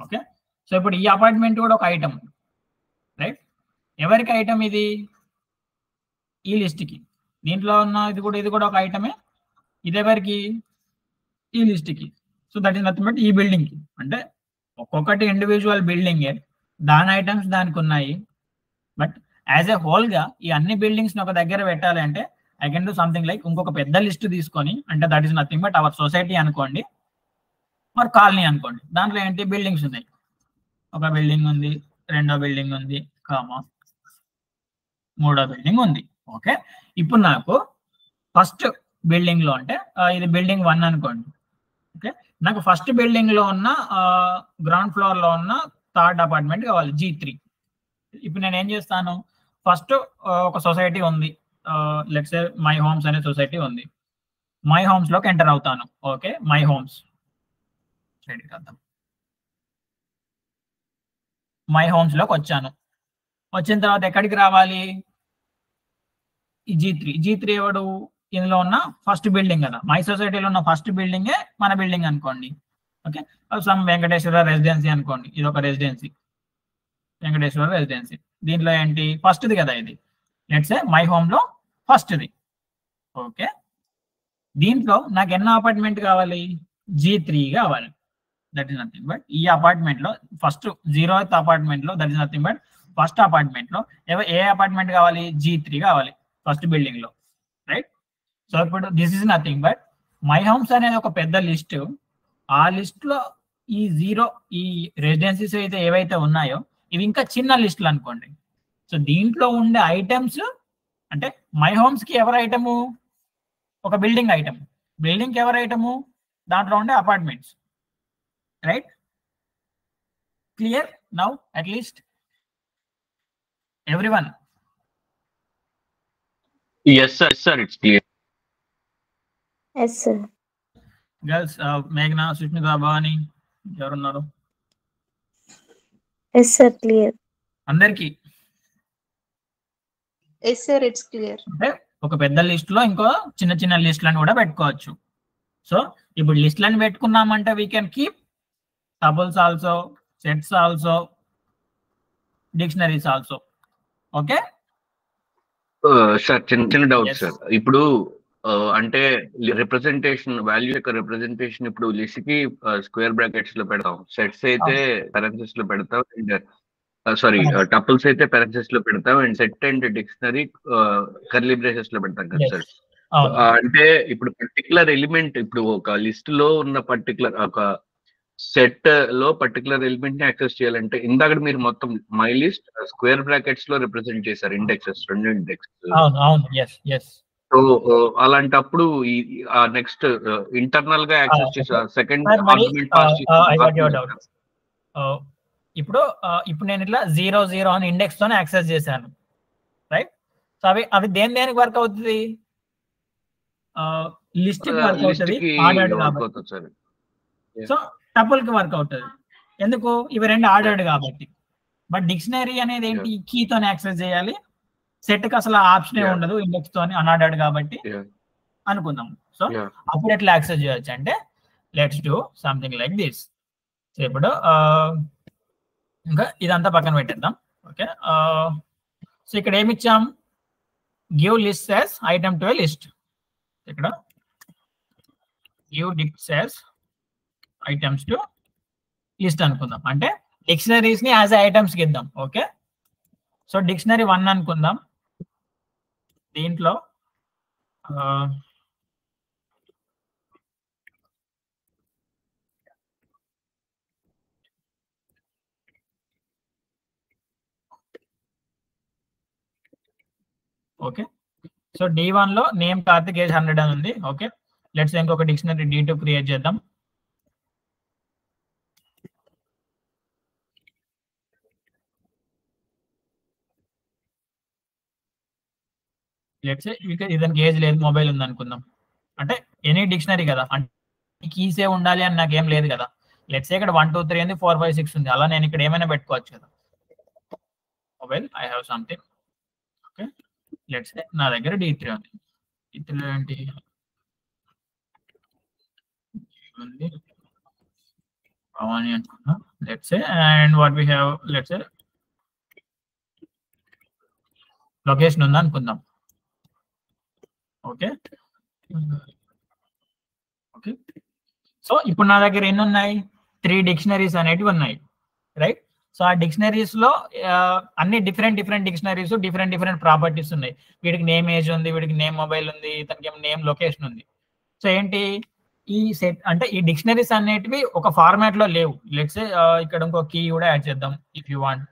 ఓకే, సో ఇప్పుడు ఈ అపార్ట్మెంట్ కూడా ఒక ఐటమ్, రైట్. ఎవరికి ఐటమ్ ఇది, ఈ లిస్ట్కి. దీంట్లో ఉన్న ఇది కూడా ఒక ఐటమే, ఇది ఎవరికి, ఈ లిస్ట్కి. So that is nothing but ఈ బిల్డింగ్కి. అంటే ఒక్కొక్కటి ఇండివిజువల్ బిల్డింగే, దాని ఐటమ్స్ దానికి ఉన్నాయి. బట్ యాజ్ ఎ హోల్ గా ఈ అన్ని బిల్డింగ్స్ ఒక దగ్గర పెట్టాలి అంటే I can do something like ఇంకొక పెద్ద లిస్ట్ తీసుకొని, అంటే that is nothing but our society అనుకోండి, మరి కాలనీ అనుకోండి. దాంట్లో ఏంటి బిల్డింగ్స్ ఉన్నాయి. ఒక బిల్డింగ్ ఉంది, రెండో బిల్డింగ్ ఉంది, మూడో బిల్డింగ్ ఉంది. ఓకే, ఇప్పుడు నాకు ఫస్ట్ బిల్డింగ్ లో అంటే ఇది బిల్డింగ్ 1 అనుకోండి. ఓకే, నాకు ఫస్ట్ బిల్డింగ్ లో ఉన్న గ్రౌండ్ ఫ్లోర్ లో ఉన్న థర్డ్ అపార్ట్మెంట్ కావాలి, G3. ఇప్పుడు నేను ఏం చేస్తాను, ఫస్ట్ ఒక సొసైటీ ఉంది, లెట్స్ సే మై హోమ్స్ అనే సొసైటీ ఉంది. మై హోమ్స్ లోకి ఎంటర్ అవుతాను. Okay, my homes my homes లోకి వచ్చాను. వచ్చిన తర్వాత ఎక్కడికి రావాలి, ఈ G3 ఎవడు, ఇందులో ఉన్న ఫస్ట్ బిల్డింగ్ కదా, మై సొసైటీలో ఉన్న ఫస్ట్ బిల్డింగే మన బిల్డింగ్ అనుకోండి. ఓకే, సమ్ వెంకటేశ్వర రెసిడెన్సీ అనుకోండి, ఇది ఒక రెసిడెన్సీ, వెంకటేశ్వర రెసిడెన్సీ. దీంట్లో ఏంటి ఫస్ట్ది కదా ఇది, లెట్స్ సే మై హోమ్ లో ఫస్ట్ది. ఓకే, దీంట్లో నాకు ఎన్నో అపార్ట్మెంట్ కావాలి, G3 కావాలి. దట్ ఈస్ నథింగ్ బట్ ఈ అపార్ట్మెంట్ లో ఫస్ట్ 0th అపార్ట్మెంట్ లో, that is nothing but first apartment లో ఏ అపార్ట్మెంట్ కావాలి, G3 కావాలి ఫస్ట్ బిల్డింగ్ లో, రైట్? సో ఇప్పుడు this is nothing but my homes అనేది ఒక పెద్ద లిస్ట్. ఆ లిస్ట్ లో ఈ రెసిడెన్సీస్ అయితే ఏవైతే ఉన్నాయో ఇవి ఇంకా చిన్న లిస్టులు అనుకోండి. సో దీంట్లో ఉండే ఐటమ్స్ అంటే మై హోమ్స్ కి ఎవరు ఐటము, ఒక బిల్డింగ్ ఐటమ్. బిల్డింగ్ కి ఎవరు ఐటము, దాంట్లో ఉండే apartments, right? Clear now at least everyone? Yes sir, it's clear. Yes sir. Girls, మేఘనా, సుష్మిత, భవాని ఎవరున్నారు? Yes sir, clear. అందరికి Yes sir, it's clear. అంటే ఒక పెద్ద లిస్ట్ లో ఇంకో చిన్న చిన్న లిస్టులను కూడా పెట్టుకోవచ్చు. సో ఇప్పుడు లిస్టులను పెట్టుకున్నామంటే we can keep tuples also, sets also, dictionaries also. Okay sir, చిన్న డౌట్ Yes. సార్. ఇప్పుడు అంటే రిప్రజెంటేషన్, వాల్యూ యొక్క రిప్రజెంటేషన్ ఇప్పుడు లిస్ట్ కి స్క్వేర్ బ్రాకెట్స్ లో పెడతాం, సెట్స్ అయితే పెరెన్సెస్ లో పెడతాం, అండ్ సారీ టపుల్స్ అయితే పెరెన్సెస్ లో పెడతాం, and set and dictionary curly braces లో పెడతాం కదా Yes. సార్. అవును. అంటే ఇప్పుడు పర్టికులర్ ఎలిమెంట్, ఇప్పుడు ఒక లిస్ట్ లో ఉన్న పర్టికులర్ ఒక సెట్ లో పర్టికులర్ ఎలిమెంట్ ని యాక్సెస్ చేయాలంటే ఇందాక మీరు మొత్తం మై లిస్ట్ స్క్వేర్ బ్రాకెట్స్ లో రిప్రజెంట్ చేశారు, ఇండెక్సెస్, 2 ఇండెక్స్. అవును. Yes yes. సో అలాంటప్పుడు ఈ నెక్స్ట్ ఇంటర్నల్ గా యాక్సెస్ చేసే సెకండ్ ఆర్గ్యుమెంట్ పాస్ డౌట్. ఇప్పుడు నేను ఇట్లా 0 అని ఇండెక్స్ తోనే యాక్సెస్ చేశాను, రైట్? సో అవి దేనికి వర్క్ అవుతుంది, లిస్ట్ కి వర్క్ అవుతుంది, ఆర్డర్డ్ కాబట్టి. సో టపుల్ కి వర్క్ అవుతుంది, ఎందుకు, ఇవి రెండు ఆర్డర్డ్ కాబట్టి. బట్ డిక్షనరీ అనేది ఏంటి, కీ తోనే యాక్సెస్ చేయాలి, సెట్ కి అసలు ఆప్షన్ ఉండదు, ఇండెక్స్ తోని అన్ఆర్డర్డ్ కాబట్టి అనుకుందాం. సో అప్పుడు ఎట్లా యాక్సెస్ చేయొచ్చు అంటే let's do something like this. So ఇప్పుడు ఇంకా ఇదంతా పక్కన పెట్టేద్దాం. ఓకే, సో ఇక్కడ ఏమి ఇచ్చాం, give list as item to a list. ఇక్కడ give list as items to list అనుకుందాం, అంటే డిక్షనరీస్ ని యాజ్ ఐటమ్స్ కి ఇద్దాం. ఓకే, సో డిక్షనరీ 1 అనుకుందాం. దీంట్లో ఓకే, సో D1 లో నేమ్ కార్తిక్, ఏజ్ 100 అని ఉంది. ఓకే, లెట్స్ ఇంకొక డిక్షనరీ D2 క్రియేట్ చేద్దాం. లెట్స్ ఇదానికి ఏజ్ లేదు, మొబైల్ ఉంది అనుకుందాం. అంటే ఎనీ డిక్షనరీ కదా, అంటే కీసే ఉండాలి అని నాకు ఏం లేదు కదా. లెట్స్ ఇక్కడ 1 2 3 ఉంది, 4 5 6 ఉంది, అలా నేను ఇక్కడ ఏమైనా పెట్టుకోవచ్చు కదా. Mobile I have something. Okay, let's నా దగ్గర D3 ఉంది. D3 ఏంటి ఉంది, భవాని అనుకున్నా. Let's and what we have, let's location ఉంది అనుకుందాం. ఓకే ఓకే, సో ఇప్పుడు నా దగ్గర ఎన్ని ఉన్నాయి, 3 డిక్షనరీస్ అనేటివి ఉన్నాయి, రైట్? సో ఆ డిక్షనరీస్ లో అన్ని డిఫరెంట్ డిక్షనరీస్ డిఫరెంట్ ప్రాపర్టీస్ ఉన్నాయి. వీడికి నేమ్ ఏజ్ ఉంది, వీడికి నేమ్ మొబైల్ ఉంది, ఇతనికి నేమ్ లొకేషన్ ఉంది. సో ఏంటి ఈ సెట్ అంటే ఈ డిక్షనరీస్ అనేటివి ఒక ఫార్మాట్ లో లేవు. లెట్స్ ఇక్కడ ఇంకో కీ కూడా యాడ్ చేద్దాం ఇఫ్ యూ వాంట్.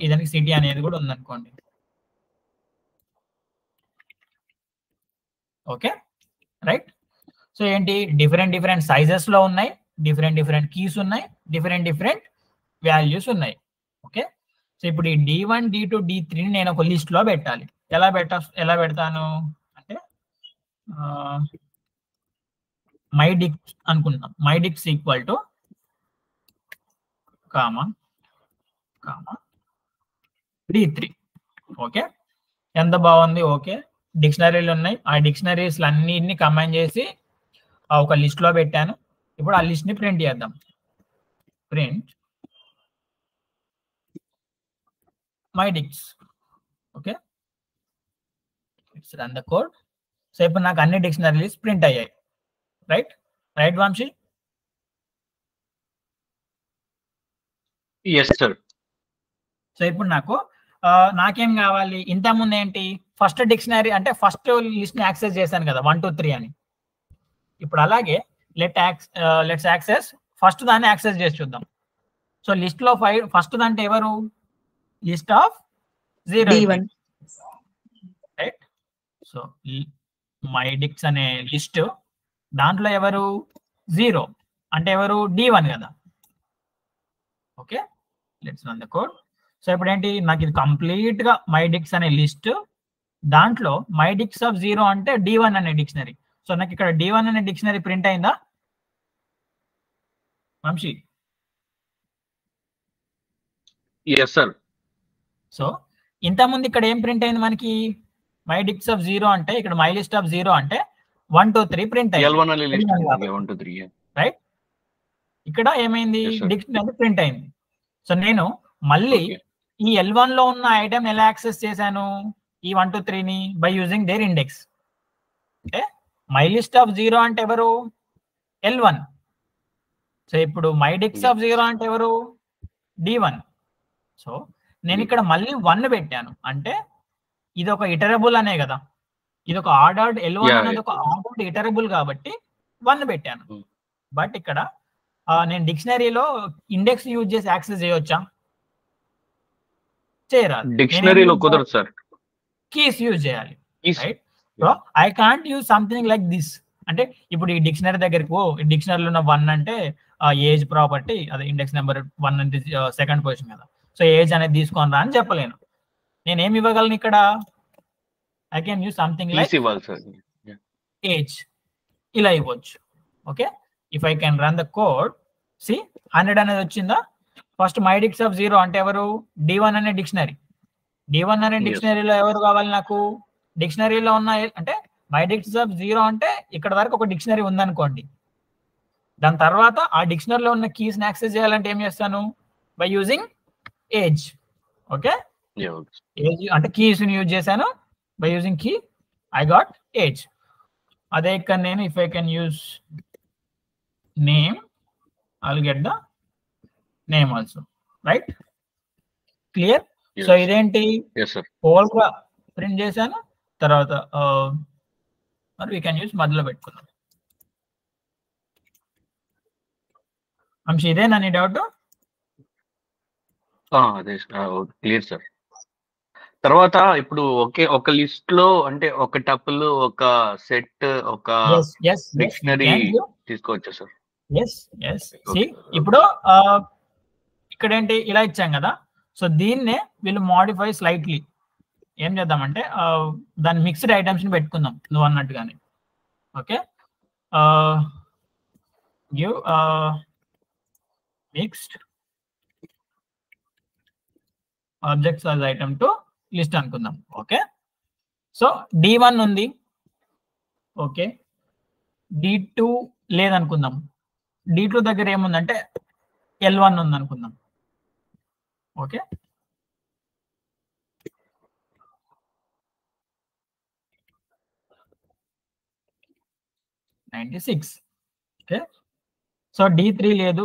ఇదానికి సిటీ అనేది కూడా ఉందనుకోండి. Okay right. సో ఏంటి డిఫరెంట్ సైజెస్ లో ఉన్నాయి, డిఫరెంట్ కీస్ ఉన్నాయి, డిఫరెంట్ వాల్యూస్ ఉన్నాయి. ఓకే సో ఇప్పుడు ఈ D1 D2 D3ని నేను ఒక లిస్ట్ లో పెట్టాలి. ఎలా పెడతాను అంటే mydict అనుకుందాం. mydict equal to comma D3. Okay ఎంత బాగుంది. ఓకే డిక్షనరీలు ఉన్నాయి, ఆ డిక్షనరీస్ అన్నిటిని కంబైన్ చేసి ఒక లిస్ట్ లో పెట్టాను. ఇప్పుడు ఆ లిస్ట్ ని ప్రింట్ చేద్దాం. Print mydict. Okay run the code. So ఇప్పుడు నాకు అన్ని డిక్షనరీస్ ప్రింట్ అయ్యాయి. Right Vamshi? Yes sir. So ఇప్పుడు నాకేం కావాలి, ఇంతకుముందు ఏంటి ఫస్ట్ డిక్షనరీ అంటే ఫస్ట్ లిస్ట్ ని యాక్సెస్ చేశాను కదా 1 2 3 అని. ఇప్పుడు అలాగే లెట్స్ యాక్సెస్ ఫస్ట్ దాన్ని యాక్సెస్ చేసి చూద్దాం. సో లిస్ట్ లో ఫస్ట్ దాంట్లో ఎవరు, list of 0 D1. Right. So mydict అనే లిస్ట్ దాంట్లో ఎవరు 0 అంటే ఎవరు D1 కదా. Okay let's run the code. So ఇప్పుడు ఏంటి నాకు ఇది కంప్లీట్ గా mydict అనే లిస్ట్, దాంట్లో mydict ఆఫ్ 0 అంటే D1 అనే డిక్షనరీ. సో నాకు ఇక్కడ D1 అనే డిక్షనరీ ప్రింట్ అయిందా వంశీ? Yes sir. సో ఇంతకుముందు ఇక్కడ ఏం ప్రింట్ అయింది మనకి, mydict ఆఫ్ 0 అంటే ఇక్కడ mylist ఆఫ్ 0 అంటే 1 2 3 ప్రింట్ అయింది. L1 అనే లిస్ట్ 1 2 3 రైట్. ఇక్కడ ఏమైంది, Yes, sir. డిక్షనరీ ప్రింట్ అయింది. సో నేను మళ్ళీ Okay. ఈ L1 లో ఉన్న ఐటమ్ ఎలా యాక్సెస్ చేశాను, ఈ 1 2 3ని బై యూజింగ్ దేర్ ఇండెక్స్. అంటే mylist ఆఫ్ 0 అంటే ఎవరు, L1. సో ఇప్పుడు mydict ఆఫ్ 0 అంటే ఎవరు, D1. సో నేను ఇక్కడ మళ్ళీ 1 పెట్టాను అంటే ఇది ఒక ఇటరబుల్ అనే కదా, ఇది ఒక ఆర్డర్డ్ L1 Yeah, అనేది ఒక ఆర్డర్డ్ ఇటరబుల్ కాబట్టి 1 పెట్టాను. Hmm. బట్ ఇక్కడ నేను డిక్షనరీలో ఇండెక్స్ యూజ్ చేసి యాక్సెస్ చేయొచ్చా, చేయరాదు. డిక్షనరీలో కుదరదు సార్. కీస్ యూజ్ చేయాలి. Keys. Right. So I can't use something like this. అంటే ఇప్పుడు ఈ డిక్షనరీ దగ్గరికి డిక్షనరీలో ఉన్న 1 అంటే ఏజ్ ప్రాపర్టీ, అదే ఇండెక్స్ నెంబర్ 1 అంటే సెకండ్ పొజిషన్ కదా. సో ఏజ్ అనేది తీసుకొని రా అని చెప్పలేను. నేను ఏమి ఇవ్వగలను ఇక్కడ, I can use something Keys like ఇవ్వాలి సార్. ఏజ్, ఇలా ఇవ్వచ్చు. Okay if I can run the code, see 100 అనేది వచ్చిందా. ఫస్ట్ mydict ఆఫ్ 0 అంటే ఎవరు, D1 అనే డిక్షనరీ. D1 అనే Yes. డిక్షనరీలో ఎవరు కావాలి నాకు, డిక్షనరీలో ఉన్న అంటే mydict ఆఫ్ 0 అంటే ఇక్కడ వరకు ఒక డిక్షనరీ ఉందనుకోండి. దాని తర్వాత ఆ డిక్షనరీలో ఉన్న కీస్ ని యాక్సెస్ చేయాలంటే ఏం చేస్తాను, by using age. Okay Yeah. Age అంటే కీస్ ని యూజ్ చేశాను, by using key I got age. అదే ఇక్కడ నేను if I can use name, I will get the name also. Right clear. So Yes. ఇదేంటి Yes sir. హోల్ గా print చేశాను. తర్వాత మరి వీ కెన్ యూజ్ మధ్యలో పెట్టుకుందాం. అంశ ఇదేనా నీ డౌట్? అదే క్లియర్ సార్. తర్వాత ఇప్పుడు ఒక లిస్ట్ లో అంటే ఒక టపుల్, ఒక సెట్, ఒక డిక్షనరీ తీసుకోవచ్చా సార్? ఇప్పుడు ఇక్కడ ఏంటి ఇలా ఇచ్చాం కదా. సో దీన్నే వీళ్ళు మోడిఫై స్లైట్లీ ఏం చేద్దామంటే దాని మిక్స్డ్ ఐటమ్స్ ని పెట్టుకుందాం నువ్వు అన్నట్టుగానే. Okay give mixed objects as item to list అనుకుందాం. ఓకే సో D1 ఉంది, ఓకే D2 లేదనుకుందాం. D2 దగ్గర ఏముందంటే L1 ఉంది అనుకుందాం. ఓకే ఓకే సో D3 లేదు,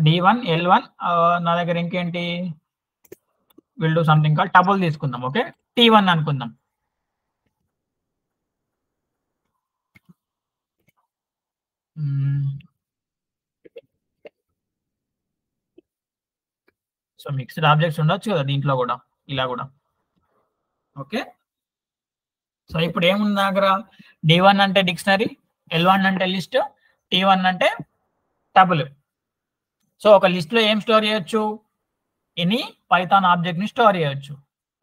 D1 L1, నా దగ్గర ఇంకేంటి, విల్ డూ సంథింగ్ కాల్ టబుల్ తీసుకుందాం. ఓకే, T1 అనుకుందాం. సో మిక్స్డ్ ఆబ్జెక్ట్స్ ఉండొచ్చు కదా దీంట్లో కూడా, ఇలా కూడా. ఓకే, సో ఇప్పుడు ఏముంది దగ్గర, D1 అంటే డిక్షనరీ, L1 అంటే లిస్ట్, T1 అంటే టబుల్. సో ఒక లిస్ట్ లో ఏం స్టోర్ చేయొచ్చు, ఎనీ పైథాన్ ఆబ్జెక్ట్ ని స్టోర్ చేయొచ్చు.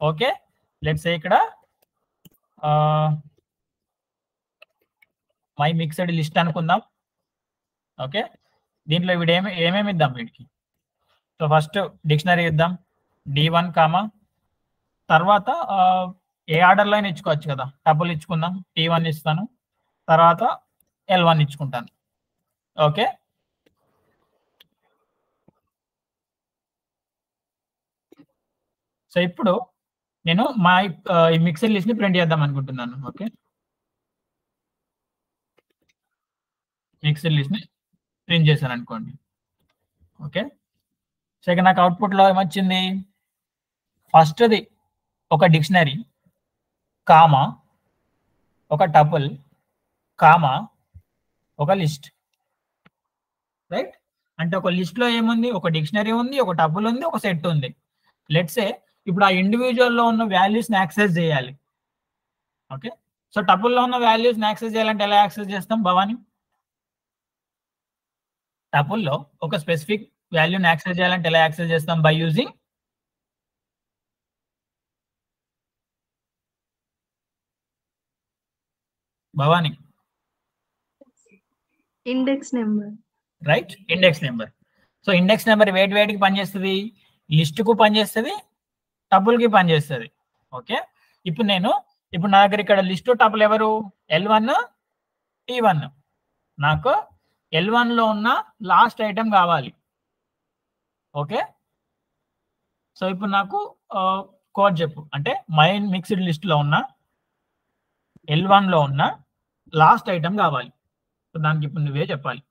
ఓకే, లెట్స్ సే ఇక్కడ మై మిక్స్డ్ లిస్ట్ అనుకుందాం. ఓకే, దీంట్లో వీడు ఏమేమి ఇద్దాం వీడికి. సో ఫస్ట్ డిక్షనరీ ఇద్దాం, D1 కామా, తర్వాత ఏ ఆర్డర్లో అయినా ఇచ్చుకోవచ్చు కదా, టబుల్ ఇచ్చుకుందాం, T1 ఇస్తాను, తర్వాత L1 ఇచ్చుకుంటాను. ఓకే, సో ఇప్పుడు నేను మా ఈ మిక్సర్ లిస్ట్ ని ప్రింట్ చేద్దాం అనుకుంటున్నాను. ఓకే, మిక్సర్ లిస్ట్ ని ప్రింట్ చేశాను అనుకోండి. ఓకే, సో ఇక నాకు అవుట్పుట్ లో ఏమొచ్చింది, ఫస్ట్ది ఒక డిక్షనరీ కామా, ఒక టపుల్ కామా, ఒక లిస్ట్. రైట్, అంటే ఒక లిస్ట్ లో ఏముంది, ఒక డిక్షనరీ ఉంది, ఒక టపుల్ ఉంది, ఒక సెట్ ఉంది. లెట్స్ సే ఇప్పుడు ఆ ఇండివిజువల్ లో ఉన్న వాల్యూస్ ని యాక్సెస్ చేయాలి. ఓకే, సో టపుల్ లో ఉన్న వాల్యూస్ ని యాక్సెస్ చేయాలంటే ఎలా యాక్సెస్ చేస్తాం భవాని? టపుల్ లో ఒక స్పెసిఫిక్ వాల్యూని యాక్సెస్ చేయాలంటే ఎలా యాక్సెస్ చేస్తాం? By using Bhavani index number. Right, index number. So index number వేటికి పనిచేస్తుంది, లిస్ట్ కు పనిచేస్తుంది, టపుల్ కి పనిచేస్తుంది. ఓకే, ఇప్పుడు నా దగ్గర ఇక్కడ లిస్ట్ టపుల్ ఎవరు, L1 T1. నాకు L1 లో ఉన్న లాస్ట్ ఐటమ్ కావాలి. ఓకే, సో ఇప్పుడు నాకు కోడ్ చెప్పు, అంటే మై మిక్స్డ్ లిస్ట్ లో ఉన్న L1 లో ఉన్న లాస్ట్ ఐటమ్ కావాలి. సో దానికి ఇప్పుడు నువ్వే చెప్పాలి,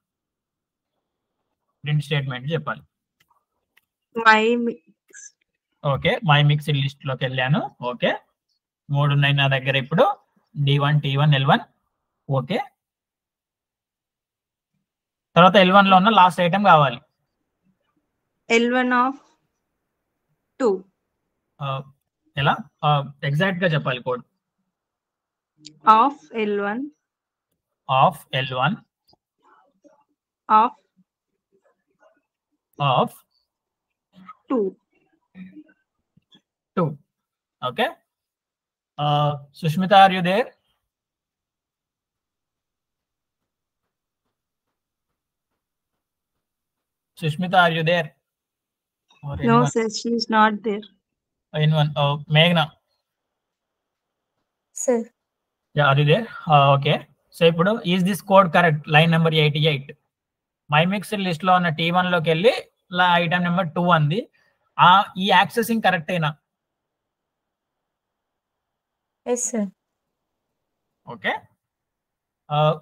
ప్రింట్ స్టేట్మెంట్ చెప్పాలి. ఓకే, మై మిక్స్డ్ లిస్ట్ లోకి వెళ్ళాను. ఓకే, 3 ఉన్నాయి నా దగ్గర ఇప్పుడు, D1 T1 L1. ఓకే, తర్వాత L1 లో ఉన్న లాస్ట్ ఐటమ్ కావాలి. L1 of 2. ఎలా ఎగ్జాక్ట్ గా చెప్పాలి code? Of L1 of L1 of of 2. Okay, Sushmita, are you there? Sushmita, are you there? Or No, anyone? sir, she is not there. Anyone? Oh, Meghna. Sir. Yeah, are you there? Okay. So ఇప్పుడు is this code correct? Line number 88. My mixed list లో ఉన్న T1 లోకి వెళ్ళి item number 2 అంది. ఈ accessing correct అయినా? Yes, sir. Okay,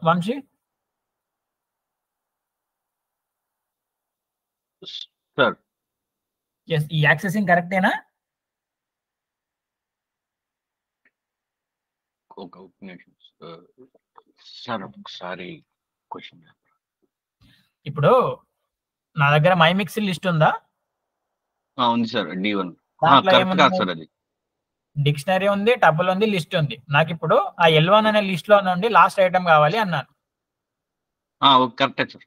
Vamshi? Sir yes, ఈ accessing correct అయినా? సార్ ఒకసారి క్వశ్చన్. ఇప్పుడు నా దగ్గర మై మిక్స్డ్ లిస్ట్ ఉందా? ఉంది సార్, D1. దాంట్లో కరెక్ట్ ఏముంది? కాదు సార్, అది డిక్షనరీ ఉంది, టబుల్ ఉంది, లిస్ట్ ఉంది. నాకు ఇప్పుడు ఆ L1 అనే లిస్ట్ లో నుండి లాస్ట్ ఐటమ్ కావాలి అన్నాను. కరెక్టే సార్,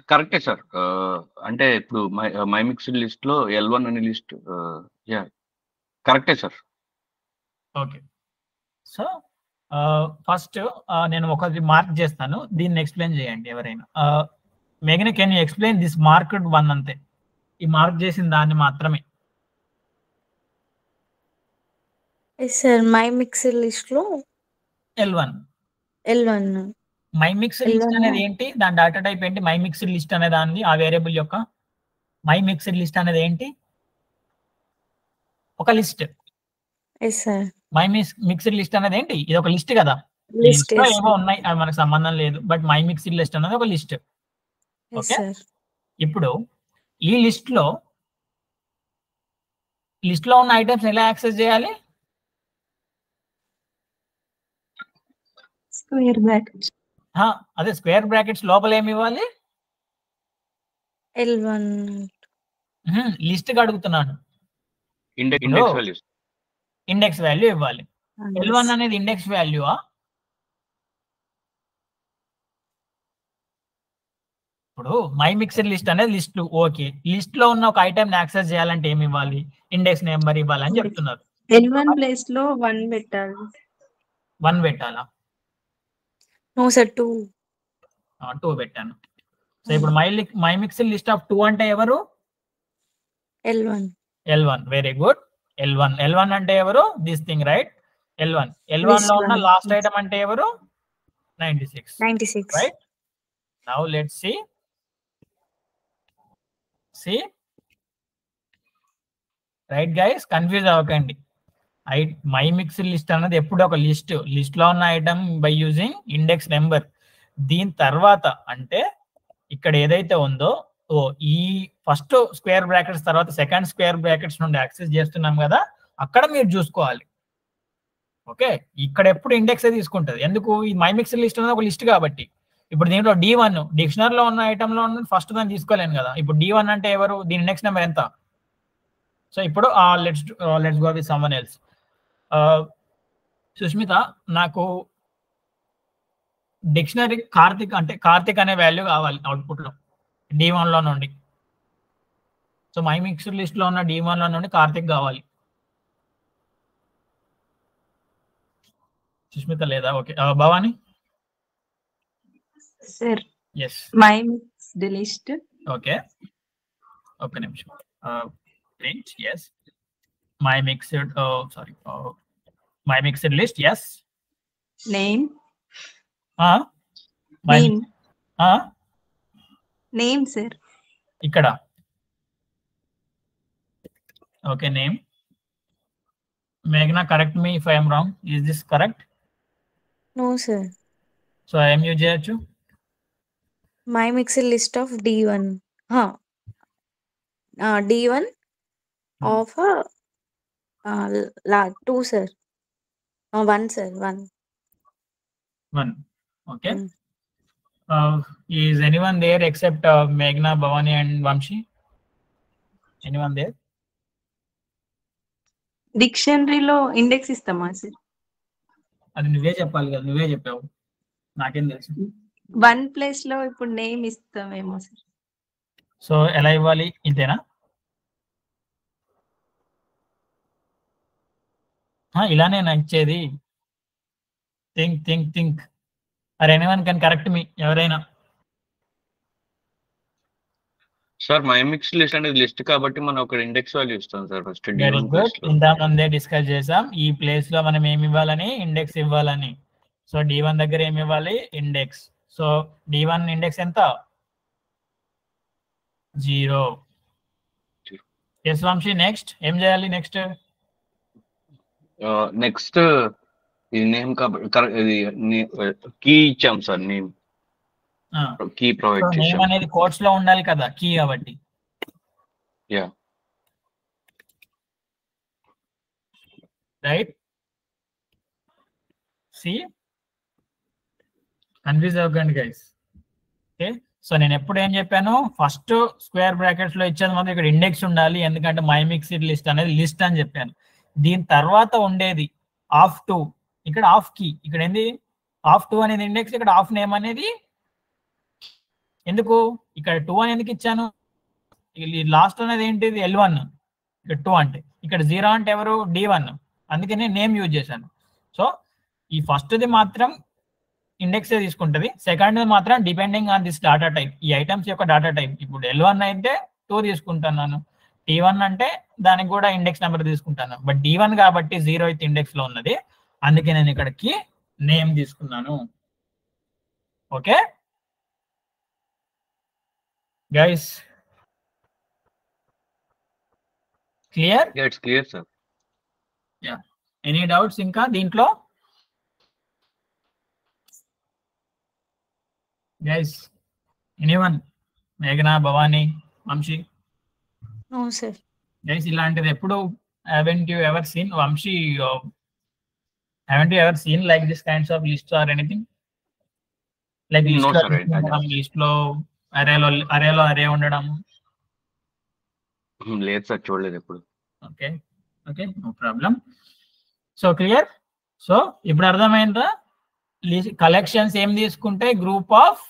కరెక్టే సార్. అంటే ఇప్పుడు మై మిక్స్డ్ లిస్ట్ లో L1 అనే లిస్ట్ కరెక్టే సార్. ఓకే, సో ఫస్ట్ నేను ఒకటి మార్క్ చేస్తాను, దీన్ని ఎక్స్ప్లెయిన్ చేయండి ఎవరైనా. మేఘన, can you explain this marked 1 అంతే, ఈ మార్క్ చేసిన దాన్ని మాత్రమే. Yes, sir. My mixed list లో L1 my mixed list L1 అనేది ఏంటి, దాని డేటా టైప్ ఏంటి? మై మిక్స్డ్ లిస్ట్ అనే దాన్ని, ఆ వేరియబుల్ యొక్క మై మిక్స్డ్ లిస్ట్ అనేది ఏంటి? ఒక list. Yes, sir. My mixed list అనేది ఏంటి? ఇది ఒక లిస్ట్ కదా. లిస్ట్ లిస్ట్ లో ఏవో ఉన్నాయి, అవి మనకు సంబంధం లేదు. బట్ మై మిక్స్డ్ లిస్ట్ అనేది ఒక లిస్ట్. Okay, sir. ఇప్పుడు ఈ లిస్ట్ లో ఉన్న ఐటమ్స్ ఎలా యాక్సెస్ చేయాలి? Square brackets. అదే స్క్వేర్ బ్రాకెట్స్ లోపల ఏమి ఇవ్వాలి? L1 లిస్ట్ కి అడుగుతున్నాను. Index values. ఇండెక్స్ వాల్యూ ఇవ్వాలి. yes. L1 అనేది ఇండెక్స్ వాల్యూవా? ఇప్పుడు మై మిక్స్డ్ లిస్ట్ అనేది లిస్ట్. ఓకే, లిస్ట్ లో ఉన్న ఒక ఐటమ్ యాక్సెస్ చేయాలంటే ఏమి ఇవ్వాలి? ఇండెక్స్ నెంబర్ ఇవ్వాలని చెప్తున్నారు. L1 ప్లేస్ లో 1 పెట్టాలి. 1 పెట్టాలా? No sir, 2. 2 పెట్టాను. సో ఇప్పుడు మై మిక్స్డ్ లిస్ట్ ఆఫ్ 2 అంటే ఎవరు? L1. L1. Very good. L1 అంటే ఎవరు? This thing, right? L1 This లో ఉన్న one. లాస్ట్ ఐటమ్ అంటే ఎవరు? 96. 96. Right. Now let's see right guys, confuse అవ్వకండి. మై మిక్స్డ్ లిస్ట్ అన్నది ఎప్పుడు ఒక లిస్ట్ లో ఉన్న item by using index number. దీని తర్వాత అంటే ఇక్కడ ఏదైతే ఉందో ఈ ఫస్ట్ స్క్వేర్ బ్రాకెట్స్ తర్వాత సెకండ్ స్క్వేర్ బ్రాకెట్స్ నుండి యాక్సెస్ చేస్తున్నాం కదా, అక్కడ మీరు చూసుకోవాలి. ఓకే, ఇక్కడ ఎప్పుడు ఇండెక్స్ తీసుకుంటది. ఎందుకు? ఈ మై మిక్స్డ్ లిస్ట్ అనేది ఒక లిస్ట్ కాబట్టి. ఇప్పుడు దీంట్లో D1 డిక్షనరీలో ఉన్న ఐటమ్ లో ఉన్న ఫస్ట్ దాన్ని తీసుకోలేను కదా. ఇప్పుడు D1 అంటే ఎవరు? దీని ఇండెక్స్ నెంబర్ ఎంత? సో ఇప్పుడు let's go with someone else. Sushmita, నాకు డిక్షనరీ కార్తిక్ అనే వాల్యూ కావాలి అవుట్పుట్ లో D1 లో నుండి. సో మై మిక్స్డ్ లిస్ట్ లో ఉన్న D1 లో నుండి కార్తిక్ కావాలి. సుష్మిత లేదా? Okay, Bhavani. Sir yes, my mixed list. Okay, ఒక్క నిమిషం. Print yes my mixed my mixed list. Yes, name. Name sir. ఇక్కడ ఓకే, నేమ్. మేఘ్నా, correct me if I'm wrong. Is this correct? No sir. So ఏం use చేయొచ్చు? My mixed list of D1. D1 of 2 sir. 1 sir. 1. 1. Okay. Is anyone there except Meghna, Bhavani and Vamshi? Anyone there? డిక్షనరీలో index ఇస్తామా sir? అది నువ్వే చెప్పాలి కదా, నువ్వే చెప్పావు, నాకేం తెలుసు. 1 ప్లేస్ లో ఇప్పుడు నేమ్ ఇస్తామేమో సార్. సో ఎలా ఇవ్వాలి? ఇంతేనా? ఇలానే నా ఇచ్చేది. Think. Or anyone can correct me, ఎవరైనా? సార్ మై మిక్స్డ్ లిస్ట్ అనేది లిస్ట్ కాబట్టి మనం ఒక ఇండెక్స్ వాల్యూ ఇస్తాం సార్ ఫస్ట్. Very good. ఇంత ముందే డిస్కస్ చేసాం ఈ ప్లేస్ లో మనం ఏమి ఇవ్వాలని, ఇండెక్స్ ఇవ్వాలని. సో D1 దగ్గర ఏమి ఇవ్వాలి? ఇండెక్స్. సో D1 ఇండెక్స్ ఎంత? 0. ఎస్ వంశీ, నెక్స్ట్ ఏం చేయాలి? నెక్స్ట్ ఇది నేమ్ కాబట్టి ఇది కీ ఇచ్చాం సార్. నేమ్ కీ ప్రొవైడ్ చేసాం. నేమ్ అనేది కోట్స్ లో ఉండాలి కదా, కీ కాబట్టి. Yeah, right. సి, కన్ఫ్యూజ్ అవ్వకండి గైస్. ఓకే, సో నేను ఎప్పుడు ఏం చెప్పాను? ఫస్ట్ స్క్వేర్ బ్రాకెట్స్ లో ఇచ్చేది మాత్రం ఇక్కడ ఇండెక్స్ ఉండాలి, ఎందుకంటే మై మిక్స్డ్ లిస్ట్ అనేది లిస్ట్ అని చెప్పాను. దీని తర్వాత ఉండేది ఆఫ్ 2, ఇక్కడ ఆఫ్ కీ, ఇక్కడ ఏంది? ఆఫ్ 2 అనేది ఇండెక్స్, ఇక్కడ ఆఫ్ నేమ్ అనేది. ఎందుకు ఇక్కడ 2 అని ఎందుకు ఇచ్చాను? లాస్ట్ అనేది ఏంటిది? L1. ఇక్కడ 2 అంటే, ఇక్కడ 0 అంటే ఎవరు? D1. అందుకని నేమ్ యూజ్ చేశాను. సో ఈ ఫస్ట్ది మాత్రం ఇండెక్స్ తీసుకుంటది, సెకండ్ మాత్రం depending on this data type, ఈ ఐటమ్స్ యొక్క డాటా టైప్. ఇప్పుడు L1 అయితే 2 తీసుకుంటున్నాను, T1 అంటే దానికి కూడా ఇండెక్స్ నెంబర్ తీసుకుంటాను. బట్ D1 కాబట్టి 0 అయితే ఇండెక్స్ లో ఉన్నది, అందుకే నేను ఇక్కడికి నేమ్ తీసుకున్నాను. Okay guys, clear? It's clear sir. Any doubts ఇంకా దీంట్లో? Guys anyone? మేఘనా, Bhavani, Vamshi? No sir. Guys ఇలాంటిది ఎప్పుడు haven't you ever seen? Vamshi, haven't you ever seen like this kinds of lists or anything? Like No, list లో sir, I haven't. List లో array ఉండడం. లేదు sir, చూడలేదు ఎప్పుడు. Okay okay, no problem. So clear. So ఇప్పుడు అర్థమైందా? Collections ఏం తీసుకుంటే group of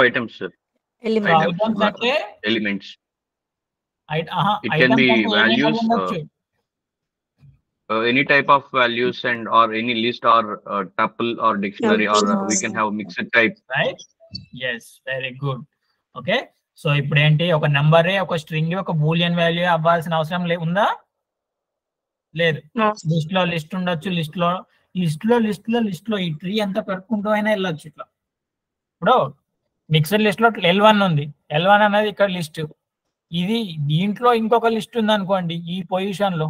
items sir. Element. అంటే elements. It items can be అంటే ఏమేమి values, ఉండొచ్చు? any type of values and or any list or tuple or dictionary, or we can have mixed type. Right, yes, very good. Okay, so ఇప్పుడు ఏంటి, ఒక నెంబరే, ఒక string, ఒక Boolean value అవ్వాల్సిన అవసరం ఉందా? లేదు. లిస్ట్ ఉండొచ్చు, లిస్ట్ లో ఈ ట్రీ అంతా పెట్టుకుంటూ అయినా వెళ్ళొచ్చు ఇట్లా. ఇప్పుడు మిక్సర్ లిస్ట్ లో L1 ఉంది. L1 అనేది ఇక్కడ లిస్ట్. ఇది దీంట్లో ఇంకొక లిస్ట్ ఉంది అనుకోండి, ఈ పొజిషన్ లో.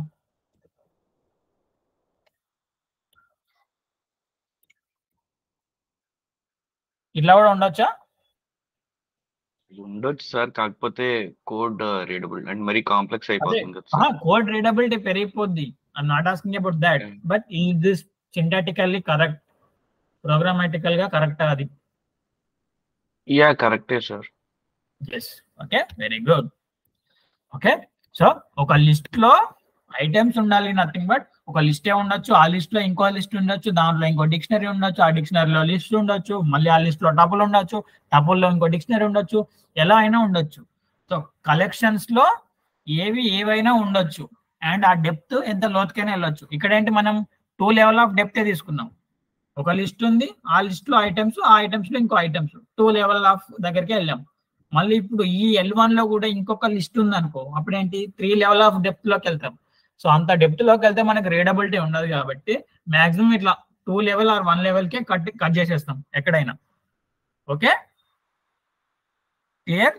ఇట్లా కూడా ఉండొచ్చా? ఉండొచ్చు సార్, కాకపోతే కోడ్ రీడబుల్ అండ్ మరీ కాంప్లెక్స్ అయిపోతుంది కదా సార్. కోడ్ రీడబిలిటీ పెరిగిపోద్ది. I'm not asking about that, but is this syntactically correct, programmatical గా కరెక్ట్ అది? యా, కరెక్టే sir. Yes. Okay, very good. Okay, so ఒక లిస్ట్ లో ఐటమ్స్ ఉండాలి, నథింగ్ బట్ ఒక లిస్టే ఉండొచ్చు, ఆ లిస్ట్ లో ఇంకో లిస్ట్ ఉండొచ్చు, దాంట్లో ఇంకో డిక్షనరీ ఉండొచ్చు, ఆ డిక్షనరీలో లిస్ట్ ఉండొచ్చు, మళ్ళీ ఆ లిస్ట్ లో టపుల్ ఉండొచ్చు, టపుల్లో ఇంకో డిక్షనరీ ఉండొచ్చు, ఎలా అయినా ఉండొచ్చు. సో కలెక్షన్స్ లో ఏవైనా ఉండొచ్చు, అండ్ ఆ డెప్త్ ఎంత లోతుకైనా వెళ్ళొచ్చు. ఇక్కడ ఏంటి, మనం 2 లెవెల్ ఆఫ్ డెప్త్ తీసుకున్నాం. ఒక లిస్ట్ ఉంది, ఆ లిస్ట్ లో ఐటమ్స్, ఆ ఐటమ్స్ లో ఇంకో ఐటమ్స్, 2 లెవెల్ ఆఫ్ దగ్గరికి వెళ్ళాం. మళ్ళీ ఇప్పుడు ఈ L1 లో కూడా ఇంకొక లిస్ట్ ఉంది అనుకో, అప్పుడు ఏంటి, 3 లెవెల్ ఆఫ్ డెప్త్ లోకి వెళ్తాం. సో అంత డెప్త్ లోకి వెళ్తే మనకి రీడబిలిటీ ఉండదు కాబట్టి మాక్సిమం ఇట్లా 2 level or 1 level K cut చేసేస్తాం ఎక్కడైనా. Okay, clear?